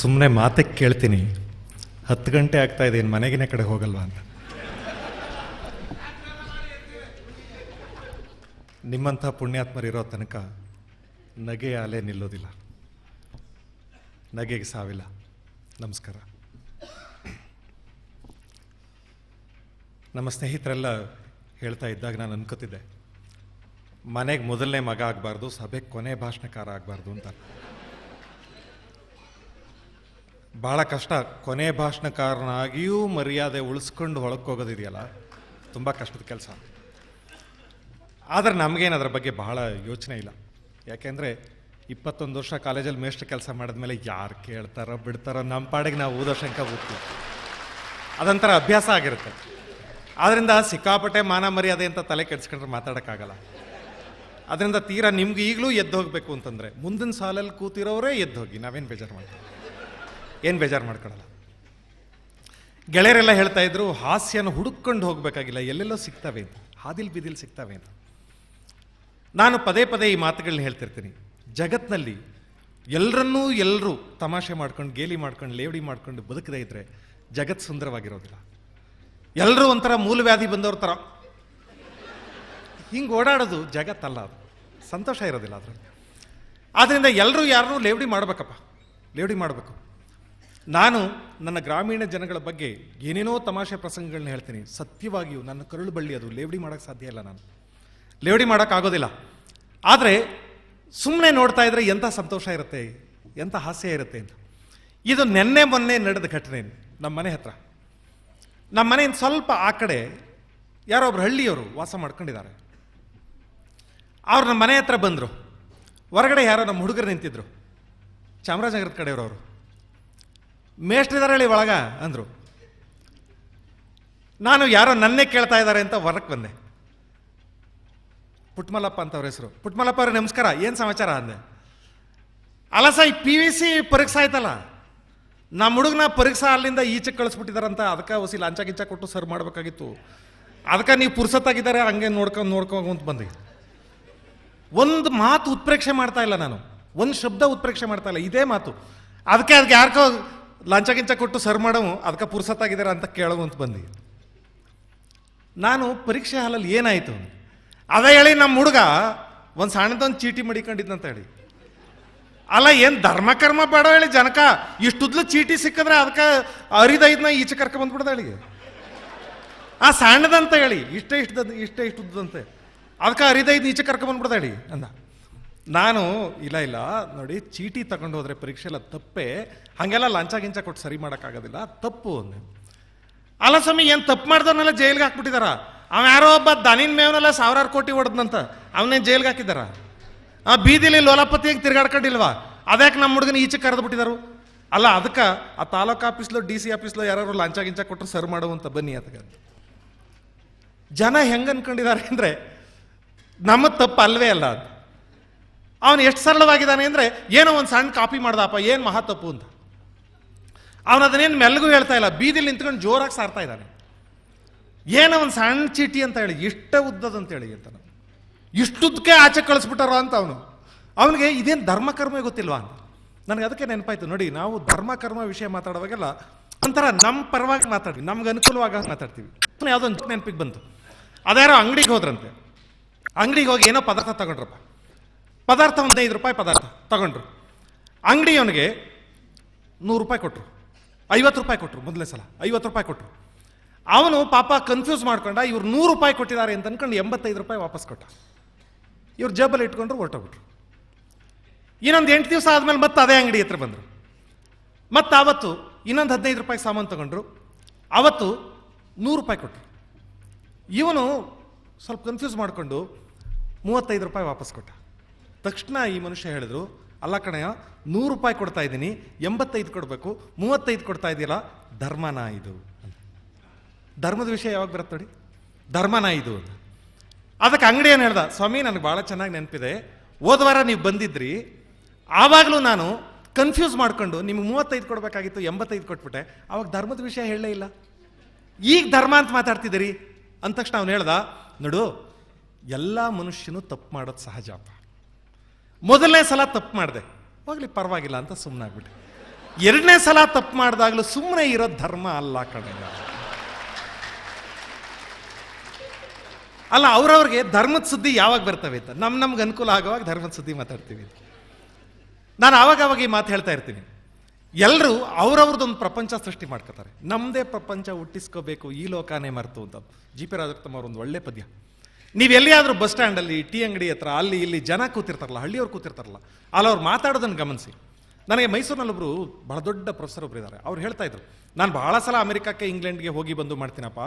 ಸುಮ್ಮನೆ ಮಾತಕ್ಕೆ ಕೇಳ್ತೀನಿ, 10 ಗಂಟೆ ಆಗ್ತಾ ಇದೆ, ಇನ್ನು ಮನೆಗಿನ ಕಡೆ ಹೋಗಲ್ವಾ ಅಂತ. ನಿಮ್ಮಂಥ ಪುಣ್ಯಾತ್ಮರಿರೋ ತನಕ ನಗೆಯ ಅಲೆ ನಿಲ್ಲೋದಿಲ್ಲ, ನಗೆಗೆ ಸಾವಿಲ್ಲ. ನಮಸ್ಕಾರ. ನಮ್ಮ ಸ್ನೇಹಿತರೆಲ್ಲ ಹೇಳ್ತಾ ಇದ್ದಾಗ ನಾನು ಅನ್ಕೋತಿದ್ದೆ, ಮನೆಗೆ ಮೊದಲನೇ ಮಗ ಆಗಬಾರ್ದು, ಸಭೆಗೆ ಕೊನೆ ಭಾಷಣಕಾರ ಆಗಬಾರ್ದು ಅಂತ. ಭಾಳ ಕಷ್ಟ. ಕೊನೆ ಭಾಷಣಕಾರನಾಗಿಯೂ ಮರ್ಯಾದೆ ಉಳಿಸ್ಕೊಂಡು ಹೊಳಕ್ಕೆ ಹೋಗೋದಿದೆಯಲ್ಲ, ತುಂಬ ಕಷ್ಟದ ಕೆಲಸ. ಆದರೆ ನಮಗೇನು ಅದರ ಬಗ್ಗೆ ಬಹಳ ಯೋಚನೆ ಇಲ್ಲ. ಯಾಕೆಂದರೆ 21 ವರ್ಷ ಕಾಲೇಜಲ್ಲಿ ಮೇಷ್ಟ್ರ ಕೆಲಸ ಮಾಡಿದ್ಮೇಲೆ ಯಾರು ಕೇಳ್ತಾರೋ ಬಿಡ್ತಾರೋ, ನಮ್ಮ ಪಾಡಿಗೆ ನಾವು ಊದೋ ಶಂಕ ಓದ್ತೀವಿ. ಅದೊಂಥರ ಅಭ್ಯಾಸ ಆಗಿರುತ್ತೆ. ಆದ್ದರಿಂದ ಸಿಕ್ಕಾಪಟ್ಟೆ ಮಾನ ಮರ್ಯಾದೆ ಅಂತ ತಲೆ ಕೆಡಿಸ್ಕೊಂಡ್ರೆ ಮಾತಾಡೋಕ್ಕಾಗಲ್ಲ. ಅದರಿಂದ ತೀರಾ ನಿಮ್ಗೆ ಈಗಲೂ ಎದ್ದು ಹೋಗಬೇಕು ಅಂತಂದರೆ ಮುಂದಿನ ಸಾಲಲ್ಲಿ ಕೂತಿರೋರೇ ಎದ್ದು ಹೋಗಿ, ನಾವೇನು ಬೇಜಾರು ಮಾಡ್ತೀವಿ, ಏನು ಬೇಜಾರು ಮಾಡ್ಕೊಳ್ಳಲ್ಲ. ಗೆಳೆಯರೆಲ್ಲ ಹೇಳ್ತಾ ಇದ್ರು, ಹಾಸ್ಯನ ಹುಡುಕೊಂಡು ಹೋಗಬೇಕಾಗಿಲ್ಲ, ಎಲ್ಲೆಲ್ಲೋ ಸಿಗ್ತವೆ ಅಂತ, ಹಾದಿಲ್ ಬೀದಿಲ್ ಸಿಗ್ತವೆ ಅಂತ. ನಾನು ಪದೇ ಪದೇ ಈ ಮಾತುಗಳನ್ನ ಹೇಳ್ತಿರ್ತೀನಿ. ಜಗತ್ತಿನಲ್ಲಿ ಎಲ್ಲರೂ ತಮಾಷೆ ಮಾಡ್ಕೊಂಡು, ಗೇಲಿ ಮಾಡ್ಕೊಂಡು, ಲೇವಡಿ ಮಾಡ್ಕೊಂಡು ಬದುಕದೇ ಇದ್ರೆ ಜಗತ್ತು ಸುಂದರವಾಗಿರೋದಿಲ್ಲ. ಎಲ್ಲರೂ ಒಂಥರ ಮೂಲವ್ಯಾಧಿ ಬಂದವ್ರ ಥರ ಹಿಂಗೆ ಓಡಾಡೋದು ಜಗತ್ತಲ್ಲ, ಅದು ಸಂತೋಷ ಇರೋದಿಲ್ಲ ಅದರಲ್ಲಿ. ಆದ್ದರಿಂದ ಎಲ್ಲರೂ ಯಾರನ್ನೂ ಲೇವಡಿ ಮಾಡಬೇಕಪ್ಪ, ಲೇವಡಿ ಮಾಡಬೇಕು. ನಾನು ನನ್ನ ಗ್ರಾಮೀಣ ಜನಗಳ ಬಗ್ಗೆ ಏನೇನೋ ತಮಾಷೆ ಪ್ರಸಂಗಗಳನ್ನ ಹೇಳ್ತೀನಿ. ಸತ್ಯವಾಗಿಯೂ ನನ್ನ ಕರುಳು ಬಳ್ಳಿ, ಅದು ಲೇವಡಿ ಮಾಡೋಕ್ಕೆ ಸಾಧ್ಯ ಇಲ್ಲ, ನಾನು ಲೇವಡಿ ಮಾಡೋಕ್ಕಾಗೋದಿಲ್ಲ. ಆದರೆ ಸುಮ್ಮನೆ ನೋಡ್ತಾ ಇದ್ರೆ ಎಂಥ ಸಂತೋಷ ಇರುತ್ತೆ, ಎಂಥ ಹಾಸ್ಯ ಇರುತ್ತೆ ಅಂತ. ಇದು ನೆನ್ನೆ ಮೊನ್ನೆ ನಡೆದ ಘಟನೆ. ನಮ್ಮ ಮನೆ ಹತ್ರ, ನಮ್ಮ ಮನೆಯಿಂದ ಸ್ವಲ್ಪ ಆ ಕಡೆ ಯಾರೋ ಒಬ್ರು ಹಳ್ಳಿಯವರು ವಾಸ ಮಾಡ್ಕೊಂಡಿದ್ದಾರೆ. ಅವ್ರು ನಮ್ಮ ಮನೆ ಹತ್ರ ಬಂದರು. ಹೊರಗಡೆ ಯಾರೋ ನಮ್ಮ ಹುಡುಗರು ನಿಂತಿದ್ರು, ಚಾಮರಾಜನಗರದ ಕಡೆಯವರು. ಮೇಷ್ಟ್ರಿದಾರೆ ಹೇಳಿ ಒಳಗ ಅಂದರು. ನಾನು ಯಾರೋ ನನ್ನೇ ಕೇಳ್ತಾ ಇದ್ದಾರೆ ಅಂತ ಹೊರಕ್ಕೆ ಬಂದೆ. ಪುಟ್ಮಲ್ಲಪ್ಪ ಅಂತ ಅವ್ರ ಹೆಸರು. ಪುಟ್ಮಲ್ಲಪ್ಪ ಅವ್ರಿಗೆ ನಮಸ್ಕಾರ, ಏನು ಸಮಾಚಾರ ಅಂದೆ. ಅಲ್ಲ ಸರ್, ಈ PVC ಪರೀಕ್ಷೆ ಆಯ್ತಲ್ಲ, ನಮ್ಮ ಹುಡುಗನ ಪರೀಕ್ಷಾ ಅಲ್ಲಿಂದ ಈಚೆಗೆ ಕಳಿಸ್ಬಿಟ್ಟಿದಾರಂತ, ಅದಕ್ಕೆ ಹೊಸಿ ಲಾಂಚ ಗಿಂಚ ಕೊಟ್ಟು ಸರ್ ಮಾಡಬೇಕಾಗಿತ್ತು, ಅದಕ್ಕೆ ನೀವು ಪುರ್ಸತ್ತಾಗಿದ್ದಾರೆ, ಹಂಗೆ ನೋಡ್ಕೊಂತ ಬಂದೆ. ಒಂದು ಮಾತು ಉತ್ಪ್ರೇಕ್ಷೆ ಮಾಡ್ತಾ ಇಲ್ಲ ನಾನು, ಒಂದು ಶಬ್ದ ಉತ್ಪ್ರೇಕ್ಷೆ ಮಾಡ್ತಾ ಇಲ್ಲ, ಇದೇ ಮಾತು. ಅದಕ್ಕೆ ಯಾರಿಗೋ ಲಂಚ ಗಿಂಚ ಕೊಟ್ಟು ಸರ್ ಮಾಡವು, ಅದಕ್ಕೆ ಪುರ್ಸತ್ತಾಗಿದ್ದಾರೆ ಅಂತ ಕೇಳೋ ಅಂತ ಬಂದು. ನಾನು ಪರೀಕ್ಷೆ ಹಾಲಲ್ಲಿ ಏನಾಯಿತು ಅದೇ ಹೇಳಿ, ನಮ್ಮ ಹುಡುಗ ಒಂದು ಸಣ್ಣದೊಂದು ಚೀಟಿ ಮಡಿಕೊಂಡಿದ್ದಂತ ಹೇಳಿ. ಅಲ್ಲ, ಏನು ಧರ್ಮಕರ್ಮ ಬೇಡ ಹೇಳಿ ಜನಕ, ಇಷ್ಟುದ್ಲು ಚೀಟಿ ಸಿಕ್ಕಿದ್ರೆ ಅದಕ್ಕೆ ಅರಿದೈದನ್ನ ಈಚೆ ಕರ್ಕೊಂಡ್ಬಂದ್ಬಿಡ್ದ ಹೇಳಿ. ಆ ಸಣ್ಣದಂತ ಹೇಳಿ, ಇಷ್ಟೇ ಉದ್ದಂತೆ, ಅದಕ್ಕೆ ಅರಿದೈದು ಈಚೆ ಕರ್ಕೊಂಡ್ಬಂದ್ಬಿಡ್ದ ಹೇಳಿ ಅಂದ. ನಾನು ಇಲ್ಲ ನೋಡಿ, ಚೀಟಿ ತಗೊಂಡು ಹೋದ್ರೆ ಪರೀಕ್ಷೆ ಎಲ್ಲ ತಪ್ಪೇ, ಹಾಗೆಲ್ಲ ಲಂಚ ಗಿಂಚ ಕೊಟ್ಟು ಸರಿ ಮಾಡೋಕ್ಕಾಗೋದಿಲ್ಲ, ತಪ್ಪು ಅಂದೆ. ಅಲ್ಲ ಸ್ವಾಮಿ, ಏನು ತಪ್ಪು ಮಾಡ್ದವನ್ನೆಲ್ಲ ಜೈಲ್ಗೆ ಹಾಕ್ಬಿಟ್ಟಿದಾರ. ಅವ ಯಾರೋ ಒಬ್ಬ ದನಿನ ಮೇವನೆಲ್ಲ 1000 ಕೋಟಿ ಹೊಡೆದ್ನಂತ, ಅವನೇನು ಜೈಲ್ಗೆ ಹಾಕಿದಾರ. ಆ ಬೀದಿಲಿ ಲೋಲಪತಿಯಾಗಿ ತಿರ್ಗಾಡ್ಕೊಂಡಿಲ್ವಾ, ಅದಕ್ಕೆ ನಮ್ಮ ಹುಡುಗನ ಈಚೆ ಕರೆದು ಬಿಟ್ಟಿದಾರು. ಅಲ್ಲ, ಅದಕ್ಕೆ ಆ ತಾಲೂಕು ಆಫೀಸ್ಲೋ DC ಆಫೀಸ್ಲೋ ಯಾರು ಲಂಚ ಗಿಂಚ ಕೊಟ್ಟರು ಸರ್ ಮಾಡುವಂತ ಬನ್ನಿ ಅದಕ್ಕೆ. ಜನ ಹೆಂಗೆ ಅನ್ಕೊಂಡಿದ್ದಾರೆ ಅಂದರೆ ನಮ್ಮ ತಪ್ಪು ಅಲ್ವೇ ಅಲ್ಲ ಅದು. ಅವನು ಎಷ್ಟು ಸರಳವಾಗಿದ್ದಾನೆ ಅಂದರೆ, ಏನೋ ಒಂದು ಸಣ್ಣ ಕಾಪಿ ಮಾಡ್ದಪ್ಪ, ಏನು ಮಹಾ ತಪ್ಪು ಅಂತ. ಅವನು ಅದನ್ನೇನು ಮೆಲ್ಲಗೂ ಹೇಳ್ತಾ ಇಲ್ಲ, ಬೀದಿಲಿ ನಿಂತ್ಕೊಂಡು ಜೋರಾಗಿ ಸಾರ್ತಾ ಇದ್ದಾನೆ. ಏನೋ ಒಂದು ಸಣ್ಣ ಚೀಟಿ ಅಂತ ಹೇಳಿ, ಇಷ್ಟ ಉದ್ದದಂತೇಳಿ ಅಂತ, ಇಷ್ಟುದ್ದಕ್ಕೆ ಆಚೆ ಕಳಿಸ್ಬಿಟ್ಟಾರ ಅಂತ ಅವನಿಗೆ ಇದೇನು ಧರ್ಮಕರ್ಮ ಗೊತ್ತಿಲ್ವಾ ಅಂತ. ನನಗೆ ಅದಕ್ಕೆ ನೆನಪಾಯ್ತು. ನೋಡಿ, ನಾವು ಧರ್ಮಕರ್ಮ ವಿಷಯ ಮಾತಾಡುವಾಗೆಲ್ಲ ಒಂಥರ ನಮ್ಮ ಪರವಾಗಿ ಮಾತಾಡ್ತೀವಿ, ನಮ್ಗೆ ಅನುಕೂಲವಾಗ ಮಾತಾಡ್ತೀವಿ. ಯಾವುದೋ ಒಂದು ನೆನಪಿಗೆ ಬಂತು. ಅದ್ಯಾರೋ ಅಂಗಡಿಗೆ ಹೋದ್ರಂತೆ. ಅಂಗಡಿಗೆ ಹೋಗಿ ಏನೋ ಪದಾರ್ಥ ತಗೊಂಡ್ರಪ್ಪ. ಪದಾರ್ಥ ಒಂದು 5 ರೂಪಾಯಿ ಪದಾರ್ಥ ತಗೊಂಡ್ರು. ಅಂಗಡಿಯವನಿಗೆ 100 ರೂಪಾಯಿ ಕೊಟ್ಟರು, 50 ರೂಪಾಯಿ ಕೊಟ್ಟರು. ಮೊದಲನೇ ಸಲ 50 ರೂಪಾಯಿ ಕೊಟ್ಟರು. ಅವನು ಪಾಪ ಕನ್ಫ್ಯೂಸ್ ಮಾಡ್ಕೊಂಡ, ಇವ್ರು 100 ರೂಪಾಯಿ ಕೊಟ್ಟಿದ್ದಾರೆ ಅಂತ ಅನ್ಕೊಂಡು 85 ರೂಪಾಯಿ ವಾಪಸ್ ಕೊಟ್ಟ. ಇವ್ರು ಜೇಬಲ್ಲಿ ಇಟ್ಕೊಂಡ್ರು, ಹೊರಟೋಗ್ಬಿಟ್ರು. ಇನ್ನೊಂದು 8 ದಿವಸ ಆದಮೇಲೆ ಮತ್ತೆ ಅದೇ ಅಂಗಡಿ ಹತ್ರ ಬಂದರು. ಮತ್ತೆ ಆವತ್ತು ಇನ್ನೊಂದು 15 ರೂಪಾಯಿ ಸಾಮಾನು ತಗೊಂಡ್ರು. ಅವತ್ತು 100 ರೂಪಾಯಿ ಕೊಟ್ಟರು. ಇವನು ಸ್ವಲ್ಪ ಕನ್ಫ್ಯೂಸ್ ಮಾಡಿಕೊಂಡು 35 ರೂಪಾಯಿ ವಾಪಸ್ ಕೊಟ್ಟ. ತಕ್ಷಣ ಈ ಮನುಷ್ಯ ಹೇಳಿದ್ರು, ಅಲ್ಲ ಕಣಯ್ಯ, 100 ರೂಪಾಯಿ ಕೊಡ್ತಾ ಇದ್ದೀನಿ, 85 ಕೊಡಬೇಕು, 35 ಕೊಡ್ತಾ ಇದೆಯಲ್ಲ, ಧರ್ಮನ ಇದು. ಧರ್ಮದ ವಿಷಯ ಯಾವಾಗ ಬರುತ್ತೆ ನೋಡಿ, ಧರ್ಮನ ಇದು ಅಂತ. ಅದಕ್ಕೆ ಅಂಗಡಿಯನ್ನು ಹೇಳ್ದ, ಸ್ವಾಮಿ ನನಗೆ ಭಾಳ ಚೆನ್ನಾಗಿ ನೆನಪಿದೆ, ಹೋದ ವಾರ ನೀವು ಬಂದಿದ್ರಿ, ಆವಾಗಲೂ ನಾನು ಕನ್ಫ್ಯೂಸ್ ಮಾಡ್ಕೊಂಡು ನಿಮ್ಗೆ 35 ಕೊಡಬೇಕಾಗಿತ್ತು, 85 ಕೊಟ್ಬಿಟ್ಟೆ, ಅವಾಗ ಧರ್ಮದ ವಿಷಯ ಹೇಳಲೇ ಇಲ್ಲ, ಈಗ ಧರ್ಮ ಅಂತ ಮಾತಾಡ್ತಿದ್ದೀರಿ ಅಂದ ತಕ್ಷಣ ಅವನು ಹೇಳ್ದ, ನೋಡು, ಎಲ್ಲ ಮನುಷ್ಯನು ತಪ್ಪು ಮಾಡೋದು ಸಹಜಪ್ಪ, ಮೊದಲನೇ ಸಲ ತಪ್ಪು ಮಾಡಿದೆ, ಹೋಗ್ಲಿ ಪರವಾಗಿಲ್ಲ ಅಂತ ಸುಮ್ಮನೆ ಆಗ್ಬಿಟ್ಟೆ. ಎರಡನೇ ಸಲ ತಪ್ಪು ಮಾಡಿದಾಗಲೂ ಸುಮ್ಮನೆ ಇರೋ ಧರ್ಮ ಅಲ್ಲ ಕಣ. ಅಲ್ಲ, ಅವ್ರವ್ರಿಗೆ ಧರ್ಮದ ಸುದ್ದಿ ಯಾವಾಗ ಬರ್ತವೆ ಅಂತ ನಮ್ಗೆ ಅನುಕೂಲ ಆಗುವಾಗ ಧರ್ಮದ ಸುದ್ದಿ ಮಾತಾಡ್ತೀವಿ. ನಾನು ಆವಾಗ ಈ ಮಾತು ಹೇಳ್ತಾ ಇರ್ತೀನಿ, ಎಲ್ಲರೂ ಅವ್ರವ್ರದ್ದೊಂದು ಪ್ರಪಂಚ ಸೃಷ್ಟಿ ಮಾಡ್ಕೋತಾರೆ, ನಮ್ಮದೇ ಪ್ರಪಂಚ ಹುಟ್ಟಿಸ್ಕೋಬೇಕು ಈ ಲೋಕನೇ ಮರೆತು ಅಂತ. ಜಿ ಪಿ ರಾಜರತ್ನಂ ಅವ್ರ ಒಂದು ಒಳ್ಳೆ ಪದ್ಯ. ನೀವು ಎಲ್ಲಿಯಾದರೂ ಬಸ್ ಸ್ಟ್ಯಾಂಡಲ್ಲಿ, ಟೀ ಅಂಗಡಿ ಹತ್ರ, ಅಲ್ಲಿ ಇಲ್ಲಿ ಜನ ಕೂತಿರ್ತಾರಲ್ಲ, ಹಳ್ಳಿಯವ್ರು ಕೂತಿರ್ತಾರಲ್ಲ, ಅಲ್ಲಿ ಅವ್ರು ಮಾತಾಡೋದನ್ನು ಗಮನಿಸಿ. ನನಗೆ ಮೈಸೂರಿನಲ್ಲೊಬ್ರು ಬಹಳ ದೊಡ್ಡ ಪ್ರೊಫೆಸರ್ ಒಬ್ರು ಇದ್ದಾರೆ, ಅವ್ರು ಹೇಳ್ತಾ ಇದ್ರು, ನಾನು ಬಹಳ ಸಲ ಅಮೆರಿಕಕ್ಕೆ ಇಂಗ್ಲೆಂಡ್ಗೆ ಹೋಗಿ ಬಂದು ಮಾಡ್ತೀನಪ್ಪ,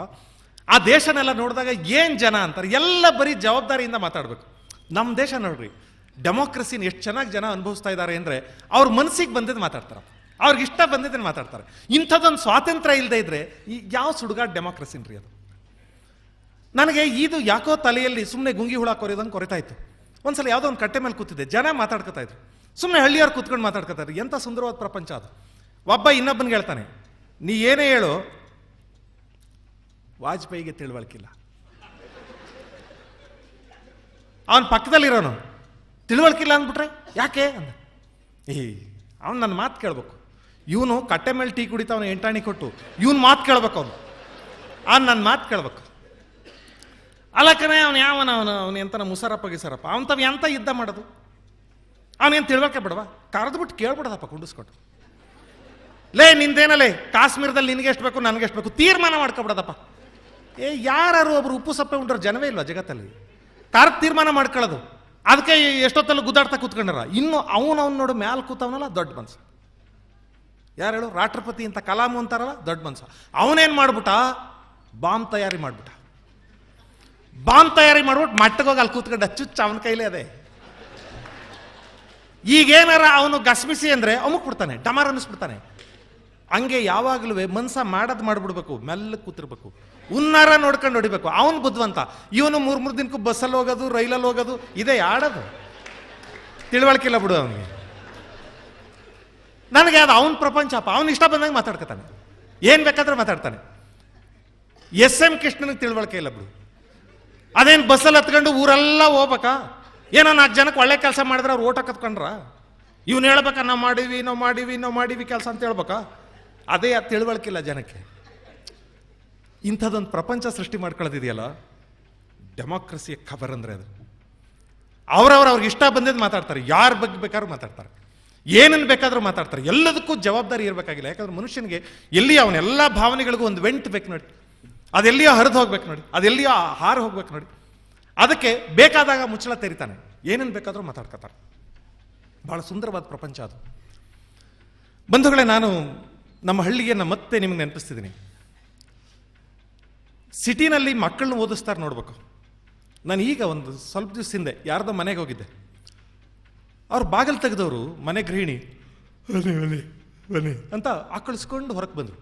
ಆ ದೇಶನೆಲ್ಲ ನೋಡಿದಾಗ ಏನು ಜನ ಅಂತಾರೆ, ಎಲ್ಲ ಬರೀ ಜವಾಬ್ದಾರಿಯಿಂದ ಮಾತಾಡಬೇಕು. ನಮ್ಮ ದೇಶ ನೋಡ್ರಿ, ಡೆಮೋಕ್ರಸಿನ ಎಷ್ಟು ಚೆನ್ನಾಗಿ ಜನ ಅನುಭವಿಸ್ತಾ ಇದ್ದಾರೆ ಅಂದರೆ ಅವ್ರ ಮನಸ್ಸಿಗೆ ಬಂದಿದ್ದು ಮಾತಾಡ್ತಾರೆ, ಅವ್ರಿಗೆ ಇಷ್ಟ ಬಂದಿದ್ದನ್ನು ಮಾತಾಡ್ತಾರೆ. ಇಂಥದ್ದೊಂದು ಸ್ವಾತಂತ್ರ್ಯ ಇಲ್ಲದೆ ಇದ್ರೆ ಈ ಯಾವ ಸುಡುಗಾಡು ಡೆಮೋಕ್ರಸಿನ್ರಿ ಅದು. ನನಗೆ ಇದು ಯಾಕೋ ತಲೆಯಲ್ಲಿ ಸುಮ್ಮನೆ ಗುಂಗಿ ಹುಳ ಕೊರೆಯೋದಂಗೆ ಕೊರಿತಾ ಇತ್ತು. ಒಂದ್ಸಲ ಯಾವುದೋ ಒಂದು ಕಟ್ಟೆ ಮೇಲೆ ಕೂತಿದ್ದೆ, ಜನ ಮಾತಾಡ್ಕೊತಾ ಇದ್ರು, ಸುಮ್ಮನೆ ಹಳ್ಳಿಯವ್ರು ಕೂತ್ಕೊಂಡು ಮಾತಾಡ್ಕೊತಾರೆ. ಎಂಥ ಸುಂದರವಾದ ಪ್ರಪಂಚ ಅದು. ಒಬ್ಬ ಇನ್ನೊಬ್ಬನಿಗೆ ಹೇಳ್ತಾನೆ, ನೀ ಏನೇ ಹೇಳು ವಾಜಪೇಯಿಗೆ ತಿಳುವಳಿಕಿಲ್ಲ. ಅವನ ಪಕ್ಕದಲ್ಲಿರೋನು ತಿಳುವಳಿಕಿಲ್ಲ ಅಂದ್ಬಿಟ್ರೆ ಯಾಕೆ ಅಂದ. ಅವನು ನನ್ನ ಮಾತು ಕೇಳಬೇಕು. ಇವನು ಕಟ್ಟೆ ಮೇಲೆ ಟೀ ಕುಡಿತಾವನು ಎಂಟಾಣಿ ಕೊಟ್ಟು, ಇವನು ಮಾತು ಕೇಳ್ಬೇಕು, ನನ್ನ ಮಾತು ಕೇಳ್ಬೇಕು. ಅಲ್ಲಕ್ಕನೇ ಅವನು ಅವನು ಎಂತ ಮುಸರಪ್ಪ ಗಿಸರಪ್ಪ ಅವನು ತಾವು ಎಂತ ಯುದ್ಧ ಮಾಡೋದು, ಅವನೇನು ತಿಳ್ಬೇಕೆ ಬಿಡವಾ, ಕರೆದು ಬಿಟ್ಟು ಕೇಳ್ಬಿಡದಪ್ಪ ಕುಂಡಿಸ್ಕೊಟ್ಟು. ಲೇ ನಿಂದೇನಲ್ಲೇ ಕಾಶ್ಮೀರದಲ್ಲಿ ನಿನಗೆ ಎಷ್ಟು ಬೇಕು ನನಗೆ ಎಷ್ಟು ಬೇಕು ತೀರ್ಮಾನ ಮಾಡ್ಕೊಬಿಡದಪ್ಪ. ಯಾರು ಒಬ್ರು ಉಪ್ಪು ಸಪ್ಪೆ ಉಂಡ್ರ ಜನವೇ ಇಲ್ವಾ ಜಗತ್ತಲ್ಲಿ, ತೀರ್ಮಾನ ಮಾಡ್ಕೊಳ್ಳೋದು. ಅದಕ್ಕೆ ಎಷ್ಟೊತ್ತಲ್ಲ ಗುದ್ದಾಡ್ತಾ ಕೂತ್ಕೊಂಡಾರ. ಇನ್ನು ಅವನು ನೋಡು ಮ್ಯಾಲ ಕೂತವನಲ್ಲ ದೊಡ್ಡ ಮನ್ಸು. ಯಾರು ಹೇಳು, ರಾಷ್ಟ್ರಪತಿ ಅಂತ ಕಲಾಮು ಅಂತಾರಲ್ಲ ದೊಡ್ಡ ಮನ್ಸು. ಅವನೇನು ಮಾಡ್ಬಿಟ್ಟ, ಬಾಂಬ್ ತಯಾರಿ ಮಾಡ್ಬಿಟ್ಟ. ಬಾಂಬ್ ತಯಾರಿ ಮಾಡ್ಬಿಟ್ಟು ಮಟ್ಟಗೋಗಿ ಅಲ್ಲಿ ಕೂತ್ಕೊಂಡ ಚುಚ್ಚ ಅವನ ಕೈಲೇ ಅದೇ. ಈಗೇನಾರ ಅವನು ಗಸ್ಮಿಸಿ ಅಂದರೆ ಅಮುಕ್ ಬಿಡ್ತಾನೆ, ಡಮಾರ್ ಅನ್ನಿಸ್ಬಿಡ್ತಾನೆ. ಹಂಗೆ ಯಾವಾಗಲೂ ಮನ್ಸ ಮಾಡೋದು ಮಾಡಿಬಿಡ್ಬೇಕು, ಮೆಲ್ಲಗೆ ಕೂತಿರ್ಬೇಕು, ಉನ್ನಾರ ನೋಡ್ಕೊಂಡು ಹೊಡಿಬೇಕು. ಅವನು ಬುದ್ಧಿವಂತ. ಇವನು ಮೂರು ದಿನಕ್ಕೂ ಬಸ್ಸಲ್ಲಿ ಹೋಗೋದು, ರೈಲಲ್ಲಿ ಹೋಗೋದು, ಇದೇ ಆಡೋದು. ತಿಳುವಳಿಕಿಲ್ಲ ಬಿಡು ಅವನಿಗೆ. ನನಗೆ ಅದು ಅವನ ಪ್ರಪಂಚಪ್ಪ. ಅವನು ಇಷ್ಟ ಬಂದಂಗೆ ಮಾತಾಡ್ಕೊತಾನೆ, ಏನು ಬೇಕಾದ್ರೆ ಮಾತಾಡ್ತಾನೆ. SM ಕೃಷ್ಣನಿಗೆ ತಿಳುವಳಿಕೆ ಇಲ್ಲ ಬಿಡು. ಅದೇನು ಬಸ್ಸಲ್ಲಿ ಹತ್ಕೊಂಡು ಊರೆಲ್ಲ ಹೋಗ್ಬೇಕಾ? ಏನೋ 4 ಜನಕ್ಕೆ ಒಳ್ಳೆ ಕೆಲಸ ಮಾಡಿದ್ರೆ ಅವ್ರು ಓಟ ಕತ್ಕೊಂಡ್ರ? ಇವ್ನು ಹೇಳ್ಬೇಕಾ ನಾವು ಮಾಡೀವಿ ಕೆಲಸ ಅಂತ ಹೇಳ್ಬೇಕಾ? ಅದೇ ತಿಳುವಳಿಕಿಲ್ಲ ಜನಕ್ಕೆ. ಇಂಥದ್ದೊಂದು ಪ್ರಪಂಚ ಸೃಷ್ಟಿ ಮಾಡ್ಕೊಳ್ಳೋದಿದೆಯಲ್ಲ, ಡೆಮೋಕ್ರಸಿಯ ಖಬರ್ ಅಂದರೆ ಅದು. ಅವ್ರಿಗೆ ಇಷ್ಟ ಬಂದಿದ್ದು ಮಾತಾಡ್ತಾರೆ, ಯಾರ ಬಗ್ಗೆ ಬೇಕಾದ್ರೂ ಮಾತಾಡ್ತಾರೆ, ಏನನ್ನು ಬೇಕಾದ್ರೂ ಮಾತಾಡ್ತಾರೆ. ಎಲ್ಲದಕ್ಕೂ ಜವಾಬ್ದಾರಿ ಇರಬೇಕಾಗಿಲ್ಲ. ಯಾಕಂದ್ರೆ ಮನುಷ್ಯನಿಗೆ ಎಲ್ಲಿ ಅವನೆಲ್ಲ ಭಾವನೆಗಳಿಗೂ ಒಂದು ವೆಂಟ್ ಬೇಕು ನೋಡಿ, ಅದೆಲ್ಲಿಯೋ ಹರಿದು ಹೋಗ್ಬೇಕು ನೋಡಿ, ಅದೆಲ್ಲಿಯೋ ಹಾರು ಹೋಗ್ಬೇಕು ನೋಡಿ. ಅದಕ್ಕೆ ಬೇಕಾದಾಗ ಮುಚ್ಚಳ ತೆರಿತಾನೆ, ಏನನ್ನು ಬೇಕಾದ್ರೂ ಮಾತಾಡ್ಕೊತಾರೆ. ಬಹಳ ಸುಂದರವಾದ ಪ್ರಪಂಚ ಅದು. ಬಂಧುಗಳೇ, ನಾನು ನಮ್ಮ ಹಳ್ಳಿಯನ್ನು ಮತ್ತೆ ನಿಮಗೆ ನೆನಪಿಸ್ತಿದ್ದೀನಿ. ಸಿಟಿನಲ್ಲಿ ಮಕ್ಕಳನ್ನ ಓದಿಸ್ತಾರೆ ನೋಡ್ಬೇಕು. ನಾನು ಈಗ ಒಂದು ಸ್ವಲ್ಪ ದಿವಸ ಹಿಂದೆ ಯಾರ್ದೋ ಮನೆಗೆ ಹೋಗಿದ್ದೆ. ಅವ್ರು ಬಾಗಿಲು ತೆಗೆದವರು, ಮನೆ ಗೃಹಿಣಿ ಬನ್ನಿ ಅಂತ ಆಕಳಿಸ್ಕೊಂಡು ಹೊರಗೆ ಬಂದರು.